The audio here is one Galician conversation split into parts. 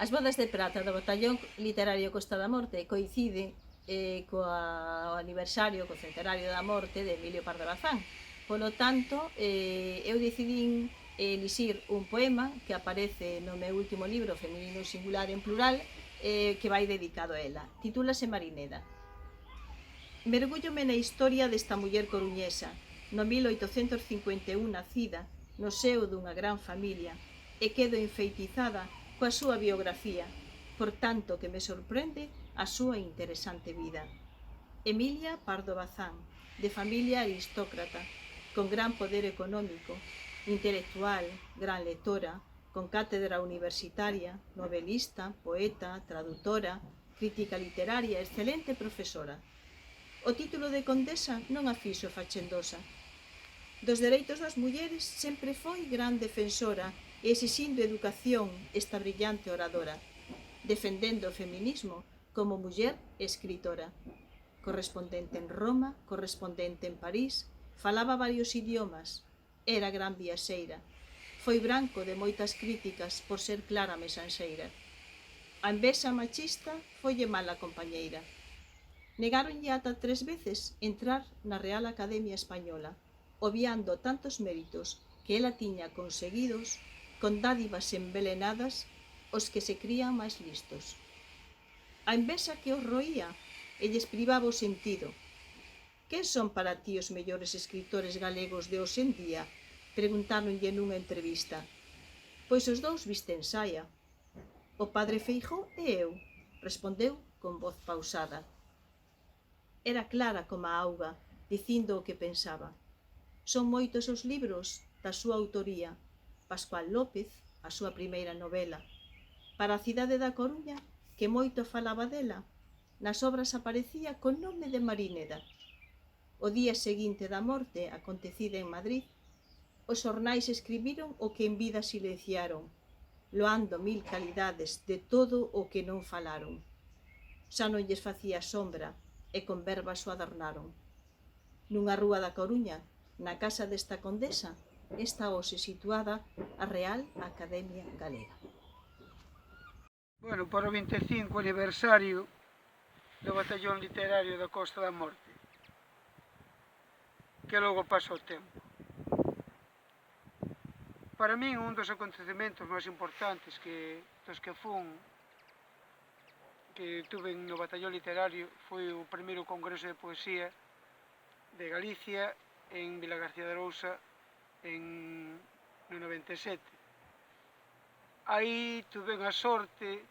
As bodas de prata do Batallón Literario Costa da Morte coincide co aniversario, co centenario da morte de Emilio Pardo Bazán. Polo tanto, eu decidín elixir un poema que aparece no meu último libro, Feminino Singular en Plural, que vai dedicado a ela. Titúlase Marineda. Mergúllome na historia desta muller coruñesa, no 1851 nacida, no seo dunha gran familia, e quedo enfeitizada coa súa biografía, por tanto que me sorprende a súa interesante vida. Emilia Pardo Bazán, de familia aristócrata, con gran poder económico, intelectual, gran lectora, con cátedra universitaria, novelista, poeta, traductora, crítica literaria, excelente profesora. O título de condesa non a fixo fachendosa. Dos dereitos das mulleres sempre foi gran defensora e exixindo educación esta brillante oradora, defendendo o feminismo como muller escritora. Correspondente en Roma, correspondente en París, falaba varios idiomas, era gran viaxeira. Foi branco de moitas críticas por ser clara mesanxeira. A envexa machista folle mala compañeira. Negaronlle ata 3 veces entrar na Real Academia Española, obviando tantos méritos que ela tiña conseguidos, con dádivas envelenadas, os que se crían máis listos. A envexa que os roía e lles privaba o sentido. Que son para ti os mellores escritores galegos de hoxe en día? Preguntáronlle nunha entrevista. Pois os dous visten saia. O padre Feijóo e eu, respondeu con voz pausada. Era clara como a auga, dicindo o que pensaba. Son moitos os libros da súa autoría. Pascual López, a súa primeira novela. Para a cidade da Coruña, que moito falaba dela, nas obras aparecía con nome de Marineda. O día seguinte da morte, acontecida en Madrid, os xornais escribiron o que en vida silenciaron, loando 1000 calidades de todo o que non falaron. Xa non lles facía sombra, e con verbas o adornaron. Nunha rúa da Coruña, na casa desta condesa, está hoxe situada a Real Academia Galega. Bueno, para o 25 aniversario do Batallón Literario da Costa da Morte, que logo pasa o tempo. Para min, un dos acontecementos máis importantes dos que tuve no Batallón Literario foi o primeiro congreso de poesía de Galicia en Vilagarcía de Arousa no 97. Aí tuve a sorte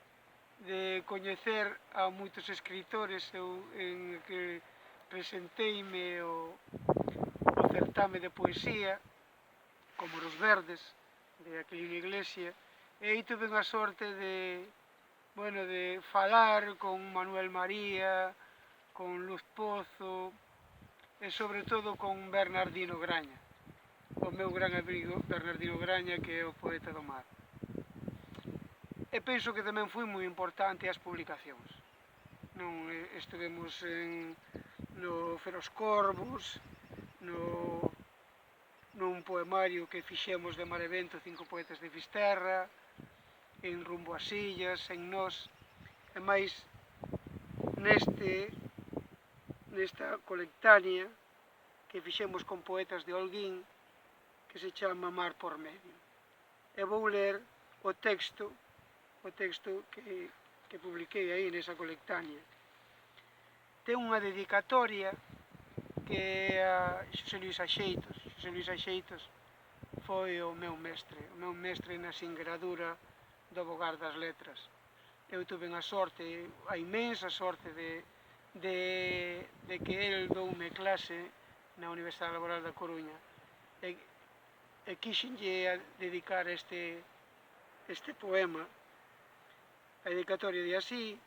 de coñecer a moitos escritores en que presenteime o certame de poesía, como Os Verdes, de Aquilino Iglesia, e aí tuve a sorte de falar con Manuel María, con Luz Pozo e sobre todo con Bernardino Graña, o meu gran amigo Bernardino Graña, que é o poeta do mar. E penso que tamén foi moi importante as publicacións. Non estivemos no Feros Corvos, nun poemario que fixemos de Mar e Vento, 5 poetas de Fisterra, en Rumbo ás Illas, en Nós, e máis nesta colectánea que fixemos con poetas de Holguín, que se chama Mar por Medio. E vou ler o texto que publiquei aí nesa colectánea. Ten unha dedicatoria que é a Xosé Luís Axeitos. Xosé Luís Axeitos foi o meu mestre na singradura do Bogar das Letras. Eu tuve a inmensa sorte de que el doume clase na Universidade Laboral da Coruña e quixenlle dedicar este poema. A dedicatoria di así: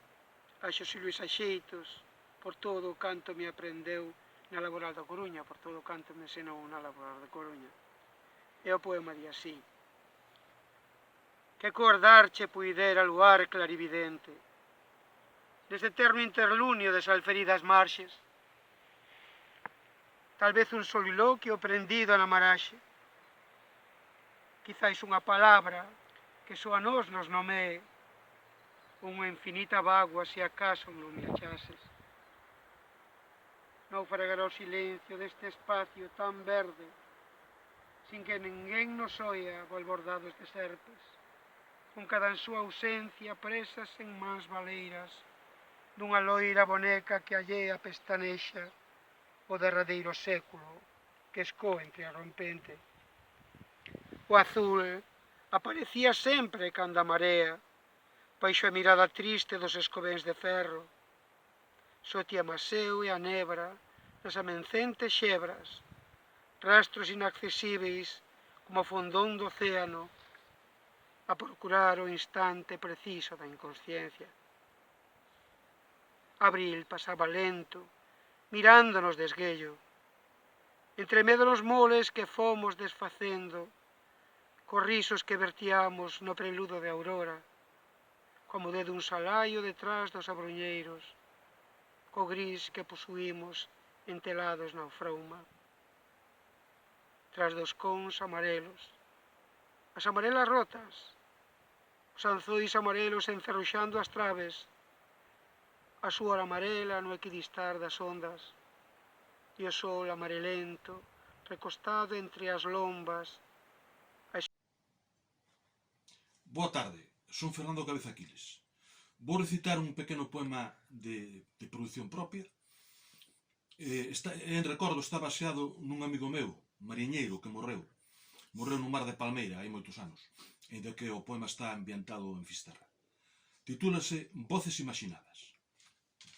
a Xosé Luís Axeitos, por todo o canto me aprendeu na Laboral da Coruña, por todo o canto me ensinou na Laboral da Coruña. E o poema di así: que cor darche puidera luar clarividente, neste eterno interlunio de salferidas marxes, tal vez un soliloquio prendido na maraxe, quizáis unha palabra que só a nós nos nomee, unha infinita bágua se acaso non me achases. Naufragará o silencio deste espacio tan verde, sin que ninguén nos oia balbordados de serpes, con cada en súa ausencia presas en mans baleiras, dunha loira boneca que allea pestanexa o derradeiro século que escoe entre a rompente. O azul aparecía sempre cando a marea, baixo a mirada triste dos escobéns de ferro, só ti amaseu e a nebra nas amencentes xebras, rastros inaccesíveis como o fondón do océano, a procurar o instante preciso da inconsciencia. Abril pasaba lento, mirándonos de esguello, entre medo dos moles que fomos desfacendo, cos risos que vertiamos no preludo de aurora, como de dun salaio detrás dos abruñeiros, co gris que posuímos entelados na ofrouma. Tras dos cons amarelos, as amarelas rotas, os anzois amarelos encerruxando as traves, a súa amarela no equidistar das ondas, e o sol amarelento, recostado entre as lombas. Boa tarde, son Fernando Cabeza Aquiles. Vou recitar un pequeno poema de produción propia. En recordo está baseado nun amigo meu, mariñeiro, que morreu no mar de Palmeira hai moitos anos, ainda que o poema está ambientado en Fisterra. Titúlase Voces Imaginadas.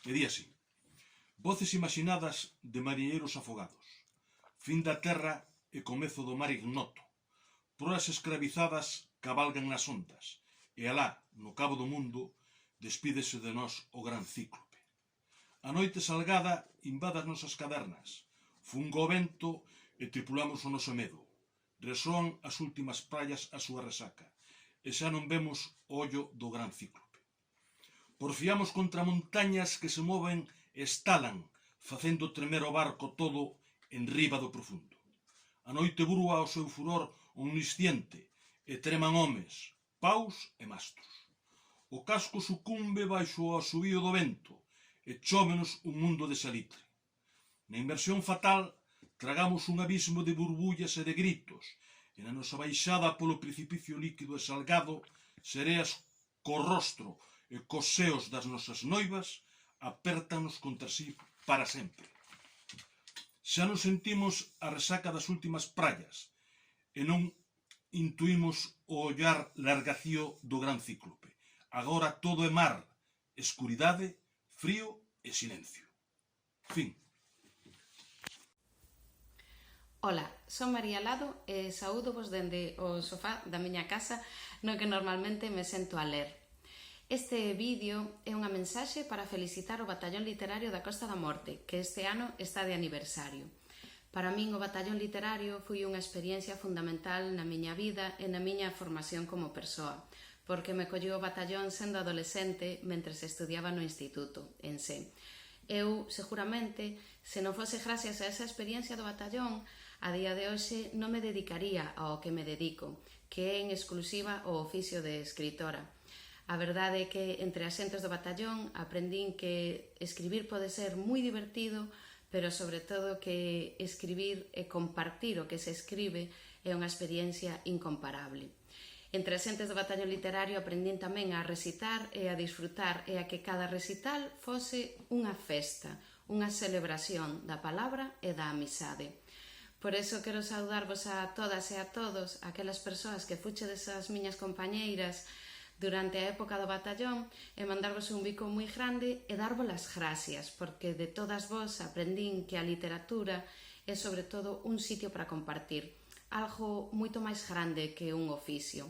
E di así: Voces imaginadas de mariñeiros afogados, fin da terra e comezo do mar ignoto, proas escravizadas cabalgan nas ondas, e alá, no cabo do mundo, despídese de nós o gran cíclope. A noite salgada invade as nosas cavernas, funga o vento e tripulamos o noso medo. Resoan as últimas praias a súa resaca, e xa non vemos o ollo do gran cíclope. Porfiamos contra montañas que se moven e estalan, facendo tremer o barco todo en riba do profundo. A noite brúa o seu furor omnisciente, e treman homes, paus e mastros. O casco sucumbe baixo o asubío do vento, e chómenos un mundo de salitre. Na inversión fatal, tragamos un abismo de burbullas e de gritos, e na nosa baixada polo precipicio líquido e salgado, sereas co rostro e cos seos das nosas noivas, apértanos contra sí para sempre. Xa non sentimos a resaca das últimas praias, e non intuímos o ollar largacío do gran cíclope. Agora todo é mar, escuridade, frío e silencio. Fin. Ola, son María Lado e saúdovos dende o sofá da miña casa no que normalmente me sento a ler. Este vídeo é unha mensaxe para felicitar o Batallón Literario da Costa da Morte, que este ano está de aniversario. Para min o Batallón Literario foi unha experiencia fundamental na miña vida e na miña formación como persoa, porque me colleu o batallón sendo adolescente mentres estudiaba no instituto, en Sé. Eu, seguramente, se non fose gracias a esa experiencia do batallón, a día de hoxe non me dedicaría ao que me dedico, que é en exclusiva o oficio de escritora. A verdade é que entre as xentes do batallón aprendín que escribir pode ser moi divertido, pero sobre todo que escribir e compartir o que se escribe é unha experiencia incomparable. Entre as xentes do Batallón Literario aprendín tamén a recitar e a disfrutar e a que cada recital fose unha festa, unha celebración da palabra e da amizade. Por eso quero saudarvos a todas e a todos, aquelas persoas que fuchedes as miñas compañeiras durante a época do batallón e mandarvos un bico moi grande e darvos as gracias, porque de todas vos aprendín que a literatura é sobre todo un sitio para compartir, algo moito máis grande que un oficio,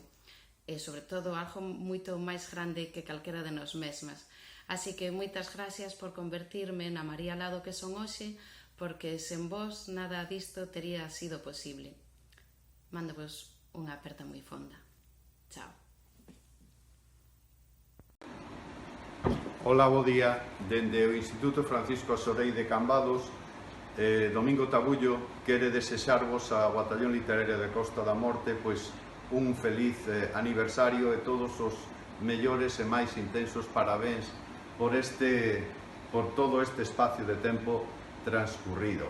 e sobre todo algo moito máis grande que calquera de nós mesmas. Así que moitas gracias por convertirme na María Lado que son hoxe, porque sen vos nada disto tería sido posible. Mándovos unha aperta moi fonda. Chao. Ola, bo día. Dende o Instituto Francisco Sorei de Cambados, Domingo Tabullo quere desexarvos ao Batallón Literario de Costa da Morte pois un feliz aniversario e todos os mellores e máis intensos parabéns por todo este espacio de tempo transcurrido.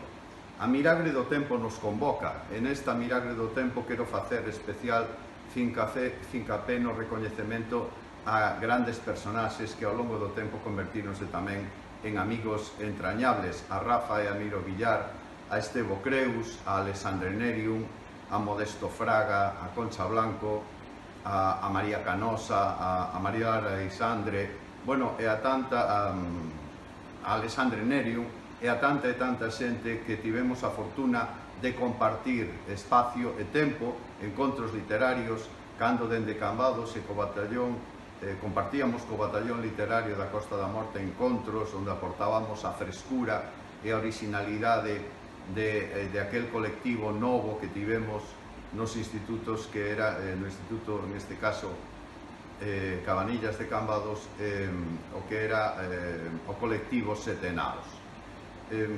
A Miragre do Tempo nos convoca. En esta Miragre do Tempo quero facer especial fincapé no recoñecemento a grandes personaxes que ao longo do tempo convertíronse tamén en amigos entrañables, a Rafa e a Miro Villar, a Estevo Creus, a Alexandre Nerium, a Modesto Fraga, a Concha Blanco, a María Canosa, a María Alexandre, bueno, e a Alexandre Nerium, e a tanta xente que tivemos a fortuna de compartir espacio e tempo, encontros literarios, cando dende Cambados e co batallón compartíamos co batallón literario da Costa da Morte encontros onde aportábamos a frescura e a originalidade de aquel colectivo novo que tivemos nos institutos, que era no instituto, neste caso, Cabanillas de Cambados, o que era o colectivo Setenaos.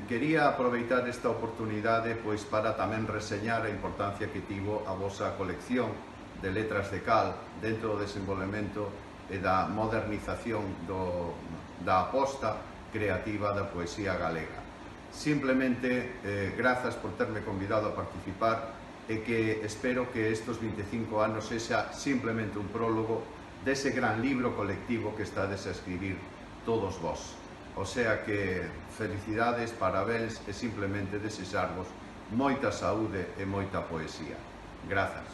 Quería aproveitar esta oportunidade pois para tamén reseñar a importancia que tivo a vosa colección de letras de cal dentro do desenvolvemento e da modernización da aposta creativa da poesía galega. Simplemente, grazas por terme convidado a participar e que espero que estes 25 anos sexa simplemente un prólogo dese gran libro colectivo que estades a escribir todos vós. O sea que felicidades, parabéns e simplemente desexarvos moita saúde e moita poesía. Grazas.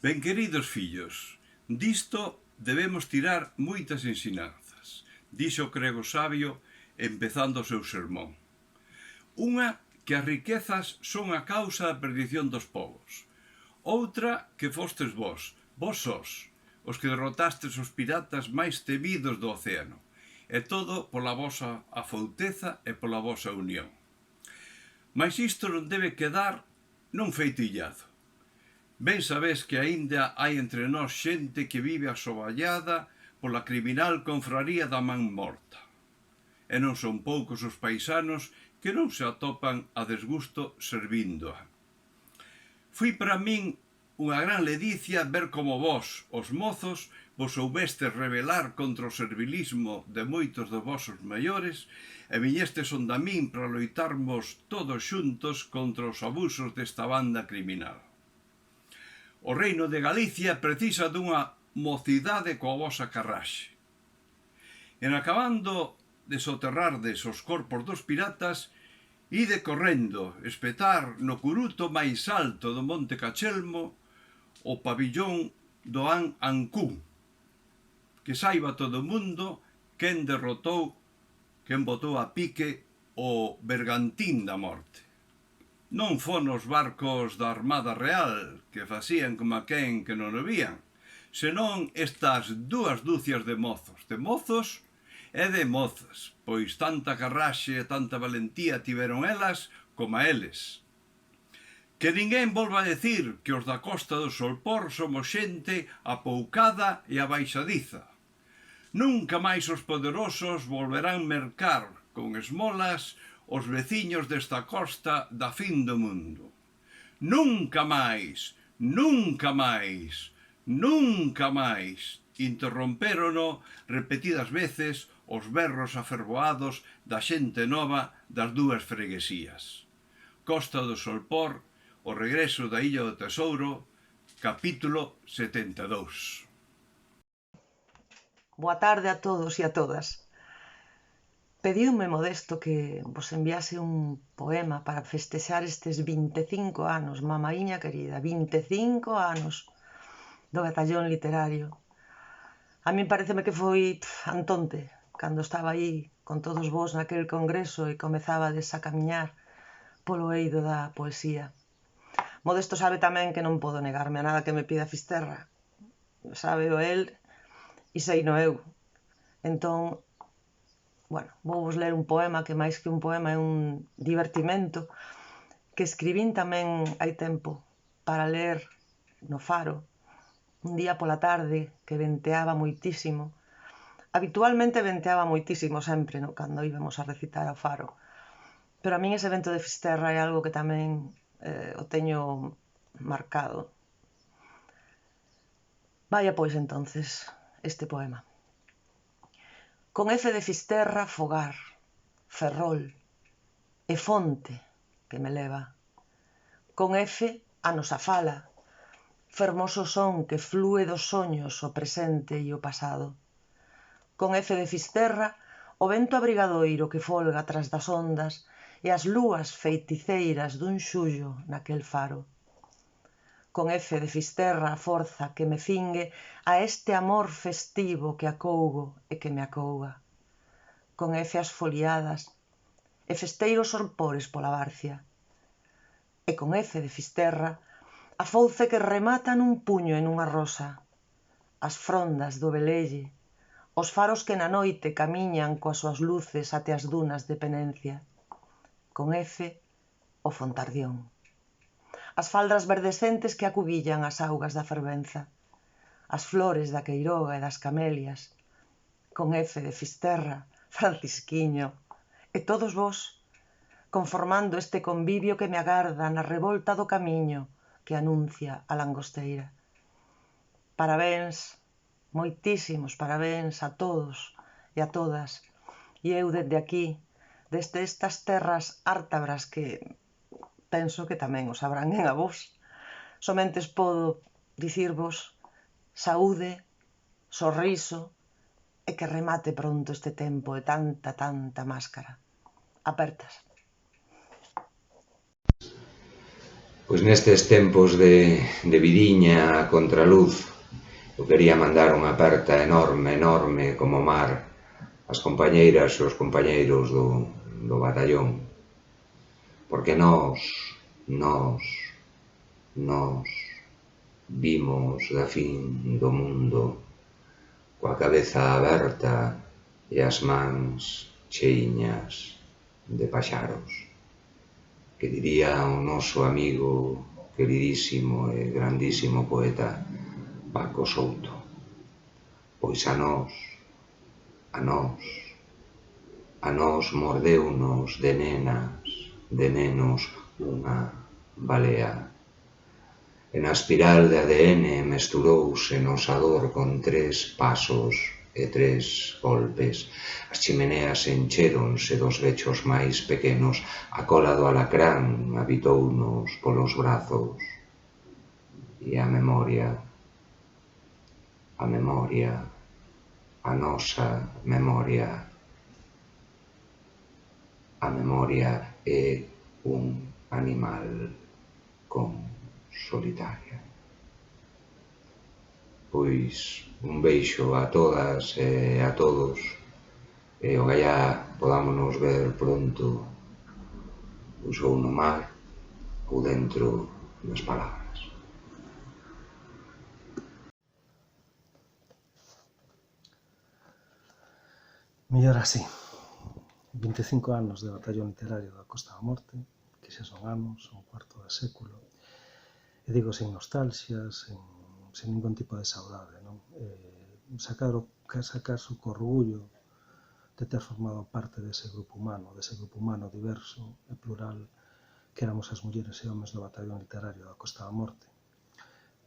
Ben, queridos fillos, disto debemos tirar moitas ensinanzas, dixo o grego sabio empezando o seu sermón. Unha, que as riquezas son a causa da perdición dos povos. Outra, que fostes vós sós, os que derrotastes os piratas máis temidos do océano, e todo pola vosa afouteza e pola vosa unión. Mais isto non debe quedar nun feito illado. Ben sabes que aínda hai entre nós xente que vive asoballada pola criminal confraría da man morta. E non son poucos os paisanos que non se atopan a desgusto servíndoa. Foi para min unha gran ledicia ver como vós, os mozos, vos soubestes rebelar contra o servilismo de moitos dos vosos maiores e viñestes onde a min para loitarmos todos xuntos contra os abusos desta banda criminal. O reino de Galicia precisa dunha mocidade coa vosa carraxe. En acabando de soterrardes os corpos dos piratas, ide correndo, espetar no curuto máis alto do Monte Cachelmo o pabillón do Ancú, que saiba todo o mundo quen botou a pique o bergantín da morte. Non fon os barcos da Armada Real, que facían como aquén que non o vían, senón estas dúas dúcias de mozos e de mozas, pois tanta carraxe e tanta valentía tiveron elas como a eles. Que ninguén volva a decir que os da Costa do Solpor somos xente apoucada e abaixadiza. Nunca máis os poderosos volverán mercar con esmolas os veciños desta costa da fin do mundo. Nunca máis, nunca máis, nunca máis, interrompérono repetidas veces os berros afervoados da xente nova das dúas freguesías. Costa do Solpor, o regreso da Illa do Tesouro, capítulo 72. Boa tarde a todos e a todas. Pediume Modesto que vos enviase un poema para festexar estes 25 anos, mamaíña querida, 25 anos do batallón literario. A min pareceme que foi antonte, cando estaba aí con todos vós naquel congreso e comezabades a camiñar polo eido da poesía. Modesto sabe tamén que non podo negarme a nada que me pida Fisterra. Sabe o el e sei no eu. Entón, vou vos ler un poema que máis que un poema é un divertimento que escribín tamén hai tempo para ler no Faro un día pola tarde que venteaba moitísimo. Habitualmente venteaba moitísimo sempre, cando íbamos a recitar ao Faro, pero a min ese vento de Fisterra é algo que tamén o teño marcado. Vaya pois entonces este poema. Con F de Fisterra, fogar, ferrol e fonte que me leva. Con F a nosa fala, fermoso son que flúe dos soños o presente e o pasado. Con F de Fisterra, o vento abrigadoiro que folga tras das ondas e as lúas feiticeiras dun xullo naquel faro. Con F de Fisterra a forza que me cingue a este amor festivo que acougo e que me acouga. Con F as foliadas e festeiros sorpores pola Barcia. E con F de Fisterra a fouce que remata nun puño e nunha rosa. As frondas do velelle, os faros que na noite camiñan coas súas luces até as dunas de Penencia. Con F o Fontardión. As faldras verdescentes que acubillan as augas da fervenza, as flores da queiroga e das camelias, con F de Fisterra, Francisquiño, e todos vós, conformando este convivio que me agarda na revolta do camiño que anuncia a langosteira. Parabéns, moitísimos parabéns a todos e a todas, e eu dende aquí, desde estas terras ártabras que penso que tamén os abranguen a vos. Somentes podo dicirvos saúde, sorriso e que remate pronto este tempo de tanta máscara. Apertas. Pois nestes tempos de vidiña a contraluz, eu quería mandar unha aperta enorme como o mar ás compañeiras e os compañeiros do batallón, porque nós vimos da fin do mundo coa cabeza aberta e as mans cheiñas de paxaros. Que diría o noso amigo queridísimo e grandísimo poeta Paco Souto. Pois a nós mordeunos de nenos unha balea. E na espiral de ADN mesturouse nosa dor con 3 pasos e 3 golpes. As chimeneas encheronse dos vechos máis pequenos, a cola do alacrán habitounos polos brazos. E a memoria, a nosa memoria. A memoria é un animal con solitaria. Pois un beixo a todas e a todos e ogallá podámonos ver pronto ou no mar ou dentro das palabras. Mellor así. 25 anos de batallón literario da Costa da Morte, que xa son anos, un cuarto de século, e digo sen nostalgia, sen ningún tipo de saudade, non? Sacarse co orgullo de ter formado parte dese grupo humano diverso e plural que éramos as mulleres e homes do batallón literario da Costa da Morte.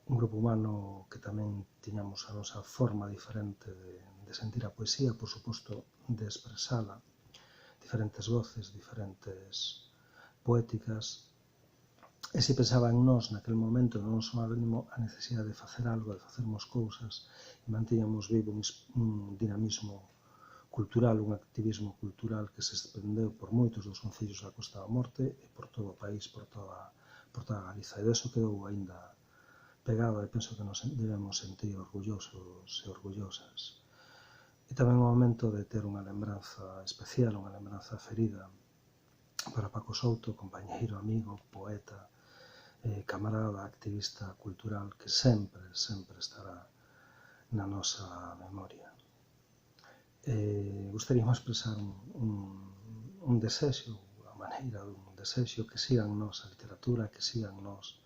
Un grupo humano que tamén tiñamos a nosa forma diferente de sentir a poesía, por suposto, de expresala, diferentes voces, diferentes poéticas, e se pensaba en nós naquele momento, no noso ánimo, a necesidade de facer algo, de facermos cousas, e mantíamos vivo un dinamismo cultural, un activismo cultural que se desprendeu por moitos dos concellos da Costa da Morte e por todo o país, por toda Galiza, e deso quedou aínda pegado e penso que nos debemos sentir orgullosos e orgullosas. E tamén o momento de ter unha lembranza especial, unha lembranza ferida para Paco Souto, compañeiro, amigo, poeta, camarada, activista cultural que sempre estará na nosa memoria. Gustaríamos expresar un desexo, a maneira dun desexo, que sigan nos a literatura, que sigan nos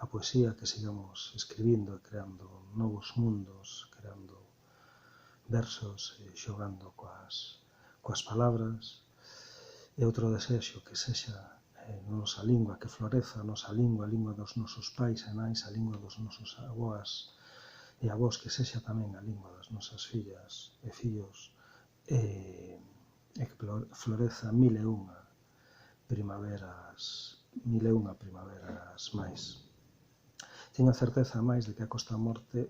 a poesía, que sigamos escribindo e creando novos mundos, creando versos e xogando coas palabras. E outro desexo que sexa a nosa lingua que floreza, a nosa lingua, a lingua dos nosos pais e nais, a lingua dos nosos avós e a vos que sexa tamén a lingua das nosas fillas e fillos, e que floreza mil e unha primaveras máis. Teño a certeza máis de que a Costa da Morte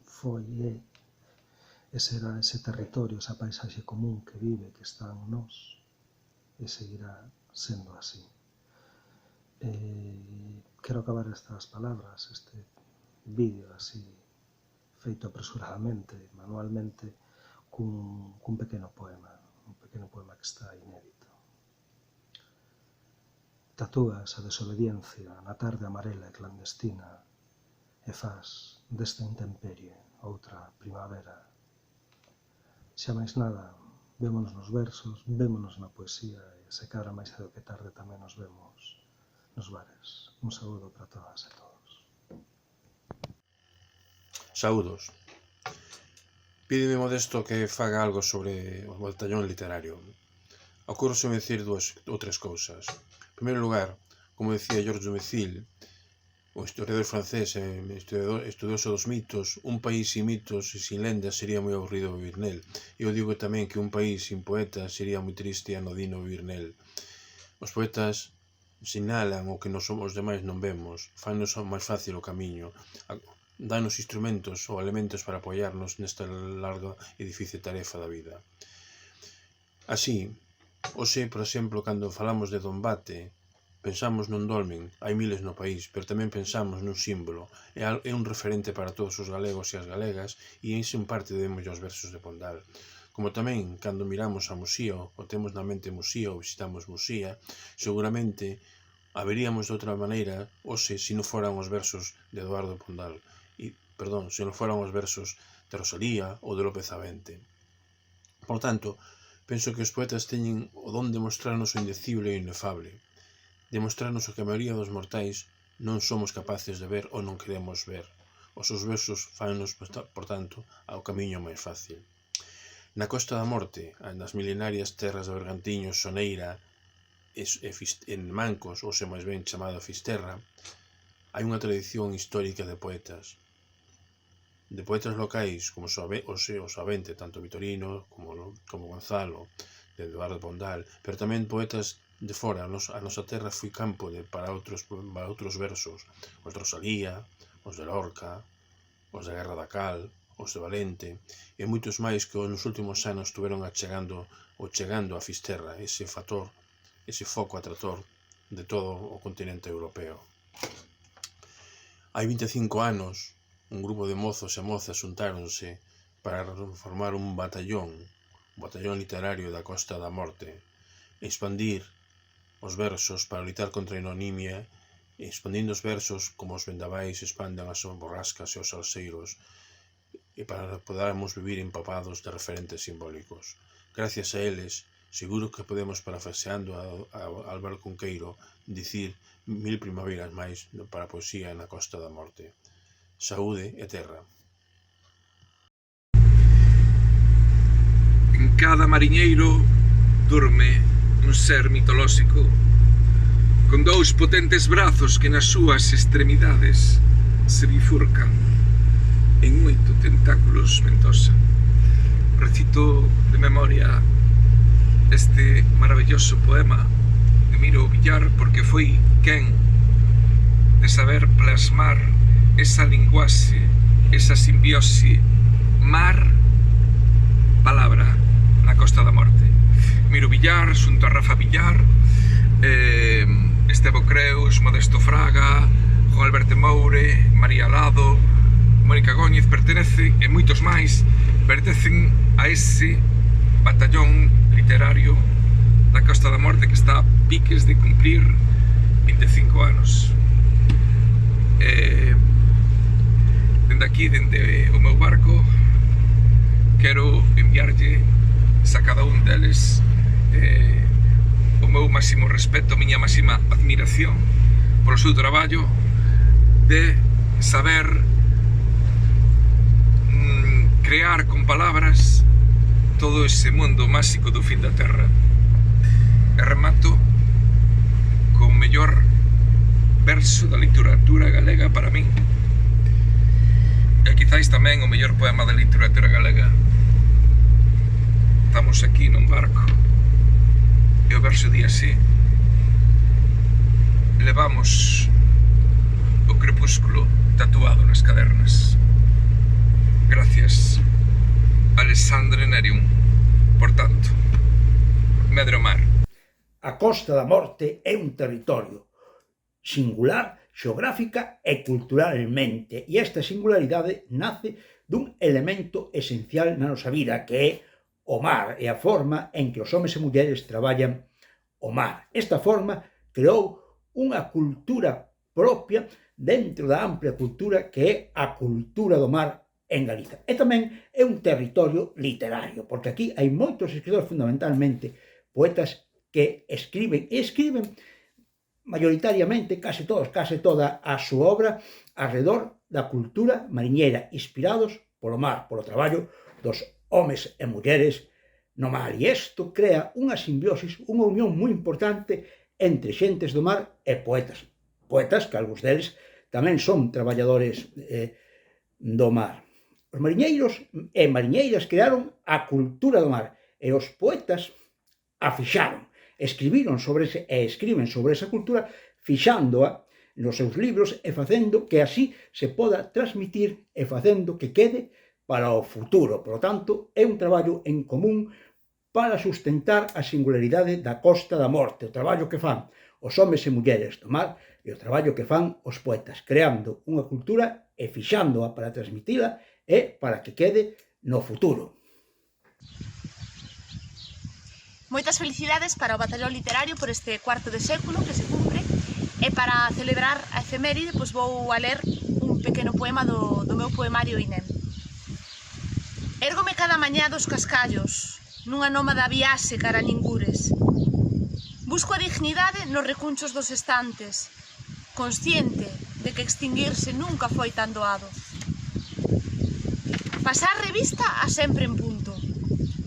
foi e será ese territorio, esa paisaxe común que vive, que está en nós, e seguirá sendo así. Quero acabar estas palabras, este vídeo así feito apresuradamente, manualmente, cun pequeno poema que está inédito. Tatúas a desobediencia na tarde amarela e clandestina e faz desta intemperie outra primavera. Xa máis nada, vémonos nos versos, vémonos na poesía e se cadra máis cedo que tarde tamén nos vemos nos bares. Un saúdo para todas e todos. Saúdos. Pídeme Modesto que faga algo sobre o batallón literario. Ocúrroseme dicir dúas ou tres cousas. En primeiro lugar, como decía Georges Dumézil, o historiador francés e estudioso dos mitos, un país sin mitos e sin lendas sería moi aburrido vivir nel. Eu digo tamén que un país sin poetas sería moi triste e anodino vivir nel. Os poetas sinalan o que nos somos demais non vemos, fannos máis fácil o camiño, danos instrumentos ou elementos para apoiarnos nesta larga e difícil tarefa da vida. Así, hoxe, por exemplo, cando falamos de Dombate, pensamos nun dolmen, hai miles no país, pero tamén pensamos nun símbolo, é un referente para todos os galegos e as galegas e iso en parte debemos aos versos de Pondal. Como tamén, cando miramos a Musía, ou temos na mente Musía ou visitamos Musía, seguramente haberíamos de outra maneira, hoxe, se non foran os versos de Eduardo Pondal, se non foran os versos de Rosalía ou de López Avente. Por tanto, penso que os poetas teñen o don de mostrarnos o indecible e o inefable, de mostrarnos o que a maioría dos mortais non somos capaces de ver ou non queremos ver. Os seus versos fannos, por tanto, ao camiño máis fácil. Na Costa da Morte, nas milenarias terras de Bergantiños, Soneira, en Mancos, ou se máis ben chamado Fisterra, hai unha tradición histórica de poetas locais como os Avente, tanto Vitorino como Gonzalo, de Eduardo Pondal, pero tamén poetas de fora. A nosa terra foi campo para outros versos, os de Rosalía, os de Lorca, os da Guerra da Cal, os de Valente, e moitos máis que nos últimos anos estuveron chegando a Fisterra, ese foco atractor de todo o continente europeo. Hai 25 anos, un grupo de mozos e mozas xuntáronse para formar un batallón literario da Costa da Morte, e expandir os versos para lutar contra a inonimia, expandindo os versos como os vendavais expanden as borrascas e os salseiros, e para podermos vivir empapados de referentes simbólicos. Gracias a eles, seguro que podemos, parafraseando a Álvaro Cunqueiro, dicir 1000 primaveras máis para a poesía na Costa da Morte. Saúde e terra. En cada mariñeiro dorme un ser mitolóxico con dous potentes brazos que nas súas extremidades se bifurcan en 8 tentáculos ventosa. Recito de memoria este maravilloso poema de Miro Villar porque foi quen de saber plasmar esa linguaxe, esa simbiose mar-palabra na Costa da Morte. Miro Villar, xunto a Rafa Villar, Estevo Creus, Modesto Fraga, Juan Alberto Moure, María Lado, Mónica Góñez e moitos máis pertencen a ese batallón literario da Costa da Morte que está a piques de cumplir 25 anos. Dende aquí, dende o meu barco, quero enviarlle a cada un deles o meu máximo respeto, a miña máxima admiración polo seu traballo de saber crear con palabras todo ese mundo máxico do fin da terra. E remato co mellor verso da literatura galega para min. E aquí quizáis tamén o mellor poema da literatura galega. Estamos aquí nun barco e o verso di así: levamos o crepúsculo tatuado nas cadernas. Gracias, Alexandre Nerium. Por tanto, Medre o mar. A Costa da Morte é un territorio singular, xeográfica e culturalmente, e esta singularidade nace dun elemento esencial na nosa vida, que é o mar e a forma en que os homes e mulleres traballan o mar. Esta forma creou unha cultura propia dentro da amplia cultura que é a cultura do mar en Galiza. E tamén é un territorio literario, porque aquí hai moitos escritores, fundamentalmente poetas, que escriben maioritariamente, case toda a súa obra alrededor da cultura mariñeira, inspirados polo mar, polo traballo dos homes e mulleres no mar. E isto crea unha simbiosis, unha unión moi importante entre xentes do mar e poetas. Poetas que algúns deles tamén son traballadores do mar. Os mariñeiros e mariñeiras crearon a cultura do mar e os poetas a fixaron. Escribiron sobre e escriben sobre esa cultura, fixándoa nos seus libros e facendo que así se poda transmitir e facendo que quede para o futuro. Por lo tanto, é un traballo en común para sustentar a singularidade da Costa da Morte, o traballo que fan os homes e mulleres do mar e o traballo que fan os poetas, creando unha cultura e fixándoa para transmitila e para que quede no futuro. Moitas felicidades para o Batallón Literario por este cuarto de século que se cumpre, e para celebrar a efeméride pois vou a ler un pequeno poema do meu poemario INEM. Érgome cada mañá dos cascallos, nunha nómada viaxe cara a ningures. Busco a dignidade nos recunchos dos estantes, consciente de que extinguirse nunca foi tan doado. Pasar revista a sempre en punto,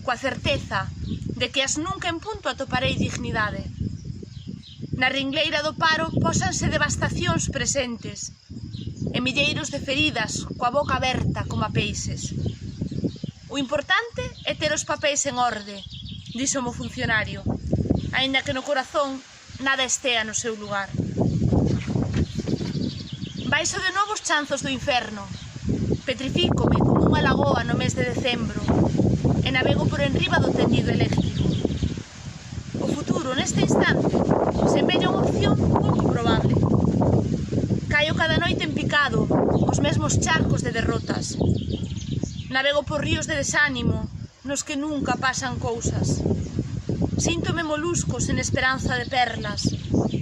coa certeza de que as nunca en punto atoparei dignidade. Na ringleira do paro pósanse devastacións presentes e milleiros de feridas coa boca aberta como a peixes. O importante é ter os papéis en orde, díxome o funcionario, aínda que no corazón nada estea no seu lugar. Baixo de novo os chanzos do inferno, petrifícome como unha lagoa no mes de decembro e navego por enriba do tendido eléctrico. O futuro, neste instante, semella unha opción pouco probable. Caio cada noite en picado, os mesmos charcos de derrotas. Navego por ríos de desánimo, nos que nunca pasan cousas. Síntome moluscos en esperanza de perlas,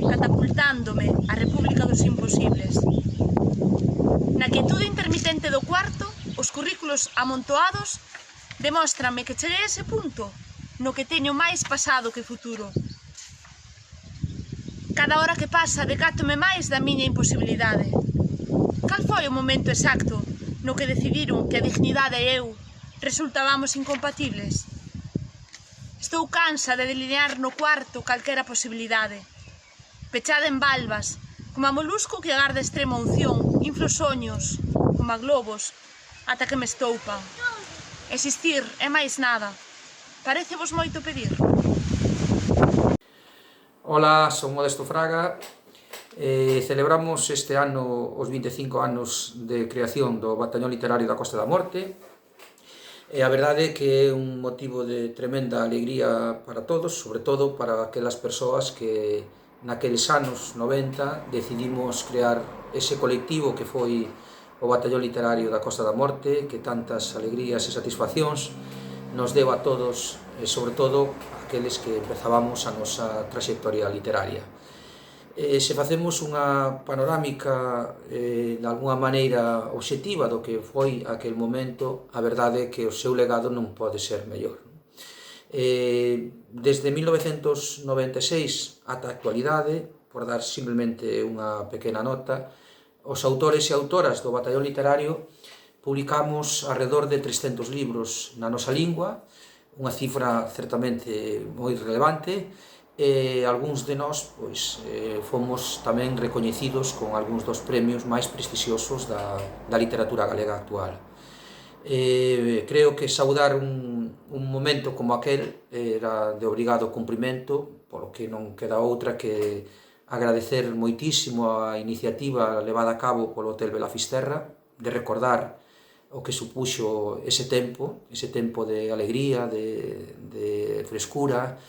catapultándome á República dos Imposibles. Na quietude intermitente do cuarto, os currículos amontoados demóstranme que cheguei a ese punto no que teño máis pasado que futuro. Cada hora que pasa decátome máis da miña imposibilidade. Cal foi o momento exacto no que decidiron que a dignidade e eu resultábamos incompatibles? Estou cansa de delinear no cuarto calquera posibilidade. Pechada en valvas, como a molusco que agarda extrema unción, inflo soños, como a globos, ata que me estoupan. Existir é máis nada. Parécevos moito pedir? Ola, son Modesto Fraga. Celebramos este ano os 25 anos de creación do Batallón Literario da Costa da Morte. E a verdade é que é un motivo de tremenda alegría para todos, sobre todo para aquelas persoas que naqueles anos 90 decidimos crear ese colectivo que foi o Batallón Literario da Costa da Morte, que tantas alegrías e satisfaccións nos deu a todos, e sobre todo aqueles que empezábamos a nosa trayectoria literaria. Se facemos unha panorámica de alguna maneira obxectiva do que foi aquel momento, a verdade é que o seu legado non pode ser mellor. Desde 1996 ata a actualidade, por dar simplemente unha pequena nota, os autores e autoras do Batallón Literario publicamos alrededor de 300 libros na nosa lingua, unha cifra certamente moi relevante, e algúns de nós fomos tamén recoñecidos con algúns dos premios máis prestixiosos da literatura galega actual. Creo que saudar un momento como aquel era de obrigado cumprimento, polo que non queda outra que agradecer moitísimo a iniciativa levada a cabo polo Hotel Vela Fisterra, de recordar o que supuxo ese tempo de alegría, de frescura,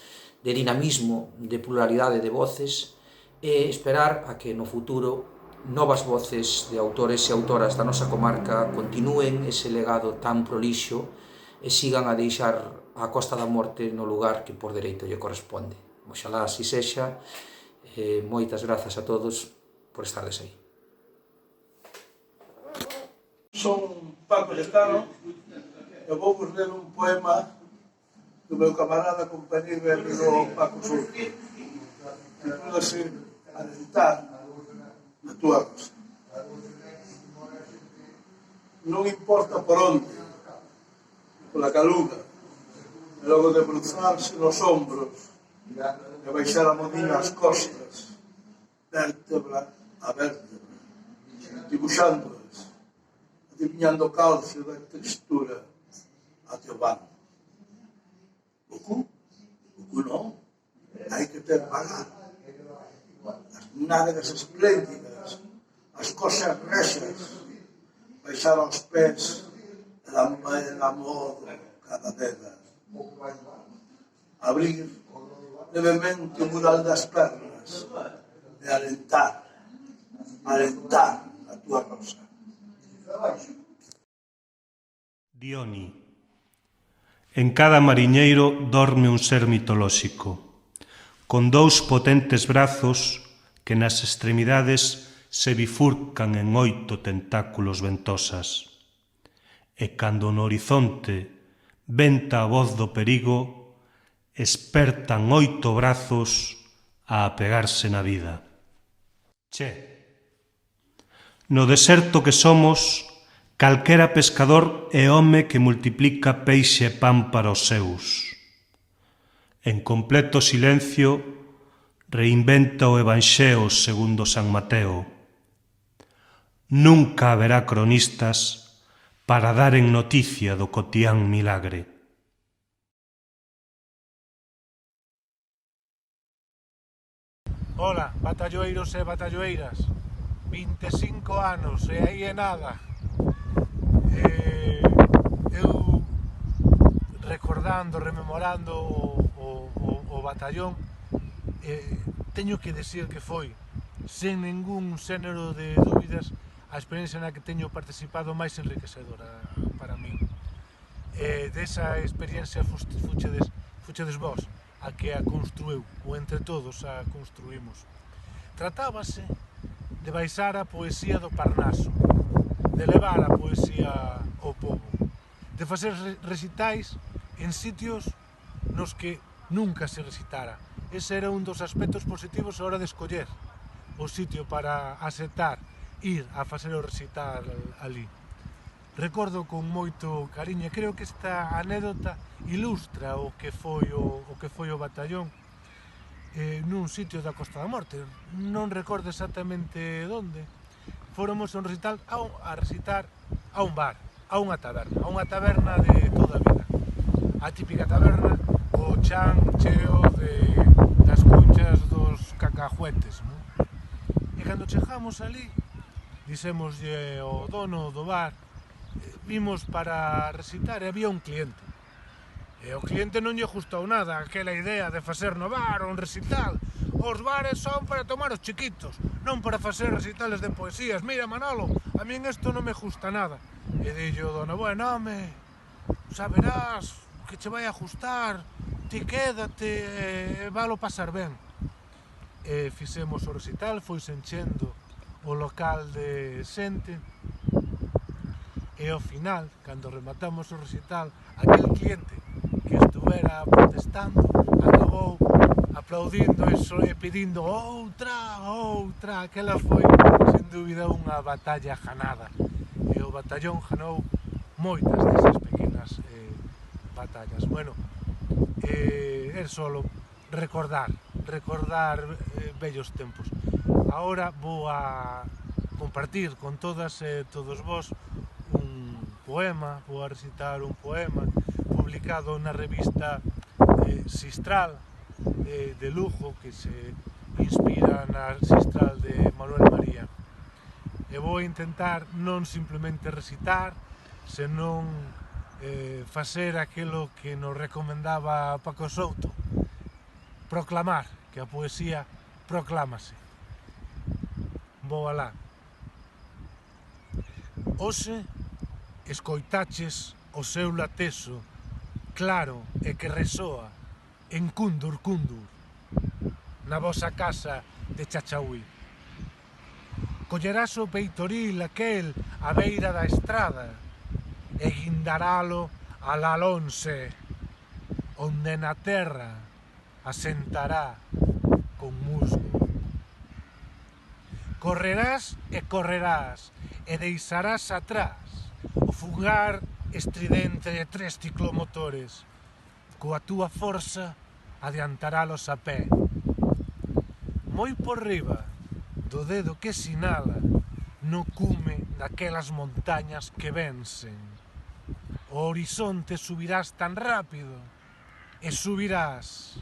de dinamismo, de pluralidade de voces, e esperar a que no futuro novas voces de autores e autoras da nosa comarca continúen ese legado tan prolixo e sigan a deixar a Costa da Morte no lugar que por dereito lle corresponde. Oxalá así sexa. Moitas grazas a todos por estardes aí. Son Paco Letano e vou vos ler un poema do meu camarada, compañeiro e amigo Paco Sur. Titúlase Alentar na túa rosa. Non importa por onde, pola caluga, e logo de bruzarse nos ombros e baixar a modiña ás costas, vértebra a vértebra, dibuixándoas, adivinhando o calcio da textura até o vano. O cu non, hai que ter valor. As nalgas espléndidas, as cosas rexas, baixar aos pés el amor cada deda. Abrir levemente o mural das pernas e alentar a túa rosa. Dioni. En cada mariñeiro dorme un ser mitolóxico, con dous potentes brazos que nas extremidades se bifurcan en 8 tentáculos ventosas. E cando no horizonte venta a voz do perigo, espertan 8 brazos a apegarse na vida. Che, no deserto que somos, calquera pescador é home que multiplica peixe e pan para os seus. En completo silencio, reinventa o Evanxeo segundo San Mateo. Nunca haberá cronistas para daren noticia do cotián milagre. Ola, batalloeiros e batalloeiras, 25 anos e aí é nada. Eu recordando, rememorando o batallón, teño que decir que foi, sen ningún xénero de dúbidas, a experiencia na que teño participado máis enriquecedora para mí. Desa experiencia fuchedes vós a que a construiu, ou entre todos a construímos. Tratábase de baixar a poesía do Parnaso, de levar a poesía ao povo, de facer recitais en sitios nos que nunca se recitara. Ese era un dos aspectos positivos a hora de escoller o sitio para aceptar ir a facer o recital ali. Recordo con moito cariño, creo que esta anécdota ilustra o que foi o batallón nun sitio da Costa da Morte, non recordo exactamente onde. Fóramos a recitar a un bar, a unha taberna de toda a vida. A típica taberna, o chan cheo das conchas dos cacahuetes. E cando chegamos ali, dixémoslle ao dono do bar, vimos para recitar e había un cliente. E o cliente non lle gustou nada aquela idea de facer no bar un recital. Os bares son para tomar os chiquitos, non para facer recitales de poesías. Mira, Manolo, a min isto non me gusta nada. E dillo o dono, bueno, home, saberás que che vai a gustar, ti quédate e valo pasar ben. E fixemos o recital, foi enchendo o local de xente. E ao final, cando rematamos o recital, aquel cliente que estuvera protestando acabou aplaudindo e pedindo outra. Aquela foi, sen dúbida, unha batalla ganada. E o batallón ganou moitas desas pequenas batallas. Bueno, é solo recordar recordar vellos tempos. Agora vou a compartir con todas e todos vos un poema, vou a recitar un poema publicado na revista Sistral de Lugo, que se inspira na Sistral de Manuel María. E vou intentar non simplemente recitar, senón facer aquilo que nos recomendaba Paco Souto, proclamar, que a poesía proclámase. Vou alá. Hoxe escoitaches o seu lateso claro e que resoa en cundur cundur na vosa casa de Chachauí. Collerás o peitoril aquel á beira da estrada e guindarálo al alonse, onde na terra asentará con musgo. Correrás e correrás e deixarás atrás o fugar estridente de 3 ciclomotores. Coa túa forza adiantarálos a pé. Moi por riba do dedo que sinala no cume daquelas montañas que vencen. O horizonte subirás tan rápido e subirás.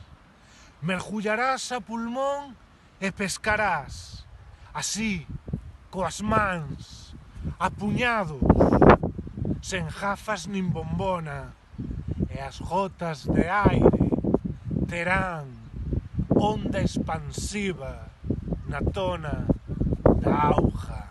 Mergullarás a pulmón e pescarás. Así, coas mans, a puñados, sen gafas nin bombona, e as gotas de aire terán onda expansiva na tona da auga.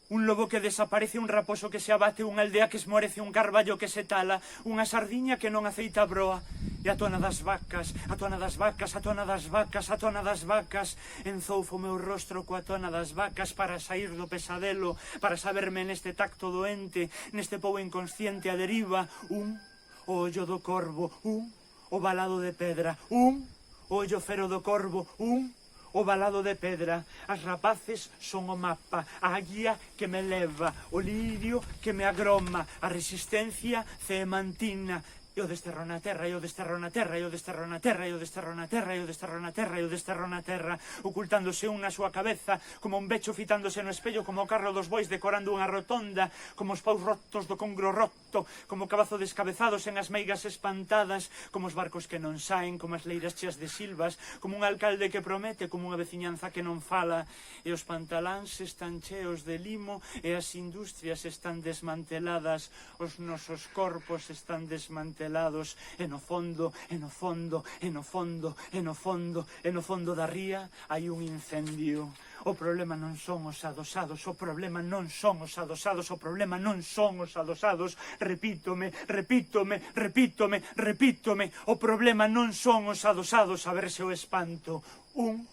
Un lobo que desaparece, un raposo que se abate, unha aldea que esmorece, un carballo que se tala, unha sardiña que non aceita a broa. E a tona das vacas, a tona das vacas, a tona das vacas, a tona das vacas. Enzoufo o meu rostro coa tona das vacas para sair do pesadelo, para saberme neste tacto doente, neste pobo inconsciente a deriva. Un, o ollo do corvo, un, o balado de pedra, un, o ollo fero do corvo, un, o balado de pedra. As rapaces son o mapa, a guía que me leva, o lirio que me agroma, a resistencia cemantina. E o desterro na terra, e o desterro na terra, e o desterro na terra, e o desterro na terra, e o desterro na terra, e o desterro na terra, ocultándose un na súa cabeza, como un becho fitándose no espello, como o carro dos bois decorando unha rotonda, como os paus rotos do congro roto, como o cabazo descabezados en as meigas espantadas, como os barcos que non saen, como as leiras cheas de silvas, como un alcalde que promete, como unha veciñanza que non fala, e os pantaláns están cheos de limo, e as industrias están desmanteladas, os nosos corpos están desmantelados, e no fondo, e no fondo, e no fondo, e no fondo, e no fondo da ría hai un incendio. O problema non son os adosados, o problema non son os adosados, o problema non son os adosados. Repítome, repítome, repítome, repítome, o problema non son os adosados. A ver se o espanto. Un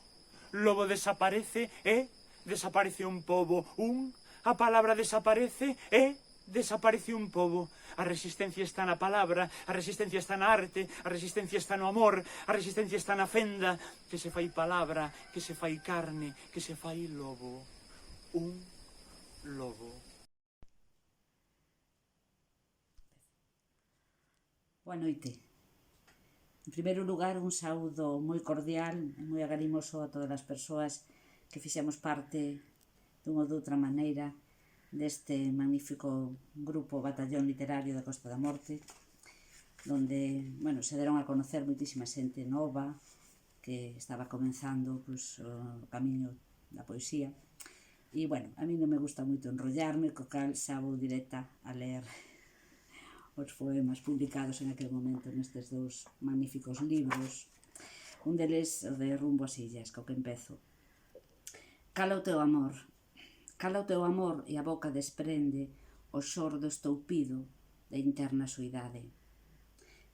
lobo desaparece e desaparece un pobo. A palabra desaparece e desaparece un pobo. A resistencia está na palabra, a resistencia está na arte, a resistencia está no amor, a resistencia está na fenda, que se fai palabra, que se fai carne, que se fai lobo. Un lobo. Boa noite. En primeiro lugar, un saúdo moi cordial e moi agarimoso a todas as persoas que fixemos parte dunha ou doutra maneira deste magnífico grupo Batallón Literario da Costa da Morte, donde, bueno, se deron a conocer moitísima xente nova que estaba comenzando pues, o camiño da poesía. E, bueno, a mí non me gusta moito enrollarme, co cal xa vou directa a ler os poemas publicados en aquel momento nestes dous magníficos libros. Un deles, o de Rumbo ás Illas, co que empezo. Cala o teu amor. Cala o teu amor e a boca desprende o xordo estoupido da interna soidade.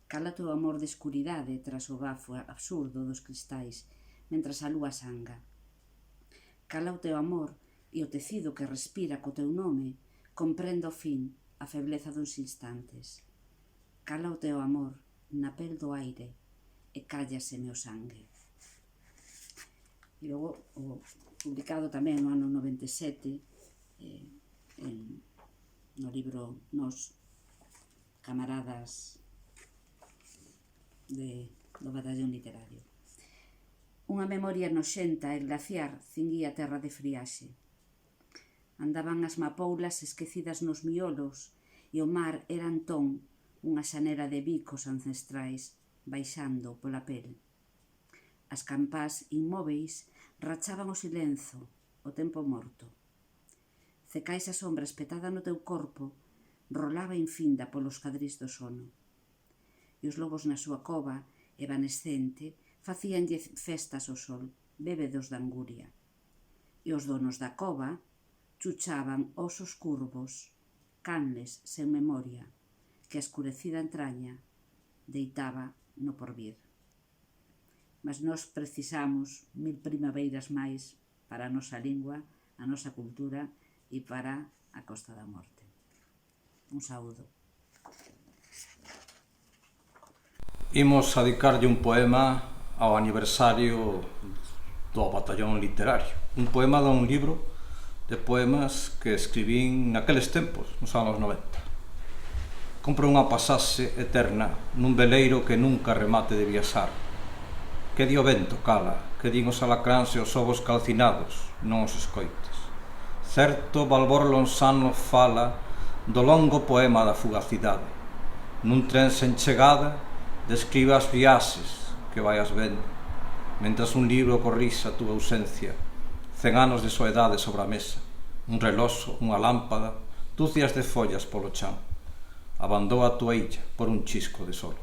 Cala o teu amor de escuridade tras o bafo absurdo dos cristais, mentras a lúa sanga. Cala o teu amor e o tecido que respira co teu nome comprende ao fin a febleza duns instantes. Cala o teu amor na pel do aire e cállase-me o sangue. E logo, publicado tamén no ano 97, no libro Nos, camaradas do batallón literario. Unha memoria noxenta e glaciar cinguía a terra de friaxe. Andaban as mapoulas esquecidas nos miolos e o mar era entón unha xanera de bicos ancestrais baixando pola pel. As campás inmóveis rachaban o silenzo, o tempo morto. Cecais a sombra espetada no teu corpo rolaba infinda polos cadrís do sono. E os lobos na súa cova, evanescente, facíanlle festas ao sol, bébedos da anguria. E os donos da cova chuchaban osos curvos, canles sen memoria, que a escurecida entraña deitaba no porvir. Mas nós precisamos 1000 primaveiras máis para a nosa lingua, a nosa cultura e para a Costa da Morte. Un saúdo. Imos a dedicarlle un poema ao aniversario do batallón literario. Un poema dun libro de poemas que escribín naqueles tempos, nos anos 90. Compro unha pasaxe eterna nun veleiro que nunca remate de viaxar. Que di o vento, cala, que din os alacráns e os ovos calcinados, non os escoites. Certo balbor lonsano fala do longo poema da fugacidade. Nun tren sen chegada, describe as viaxes que vaias vendo, mentras un libro corrixa a túa ausencia, 100 anos de soedade sobre a mesa, un reloxo, unha lámpada, dúcias de follas polo chan. Abandou a túa illa por un chisco de sol.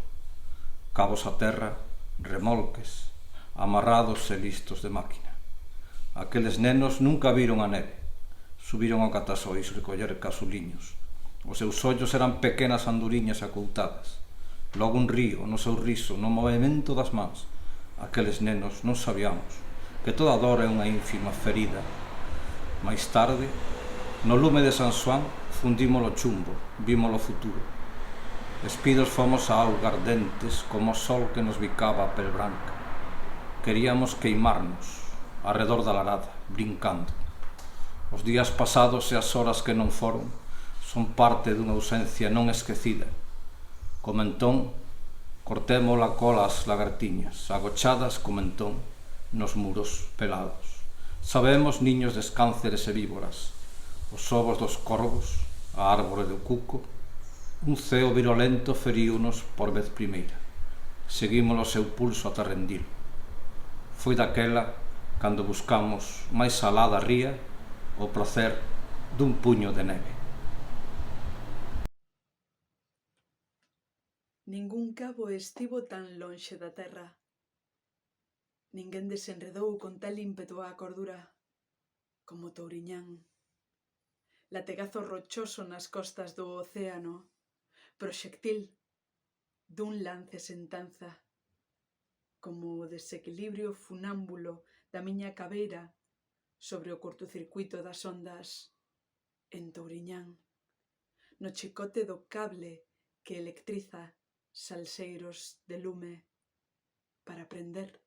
Cabos a terra, remolques, amarrados e listos de máquina. Aqueles nenos nunca viron a neve, subiron ao catasois recoller casuliños. Os seus ollos eran pequenas anduriñas acoutadas. Logo un río no seu riso, no movimento das mans. Aqueles nenos non sabíamos que toda dor é unha ínfima ferida. Mais tarde, no lume de San Xoán, fundímolo chumbo, vímolo futuro. Espidos fomos a auga ardentes como o sol que nos bicaba a pel branca. Queríamos queimarnos arredor da larada, brincando. Os días pasados e as horas que non foron son parte dunha ausencia non esquecida. Como entón, cortemos a cola as lagartiñas, agochadas como entón, nos muros pelados. Sabemos niños de escánceres e víboras, os ovos dos corvos, a árbore do cuco, un ceo virulento feriunos por vez primeira. Seguimos o seu pulso ata rendilo. Foi daquela cando buscamos máis alá da ría o placer dun puño de neve. Ningún cabo estivo tan lonxe da terra. Ninguén desenredou con tal ímpeto a cordura como Touriñán. Lategazo rochoso nas costas do océano, proxectil dun lance sentanza, como o desequilibrio funámbulo da miña cabeira sobre o cortocircuito das ondas en Touriñán, no chicote do cable que electriza salseiros de lume para prender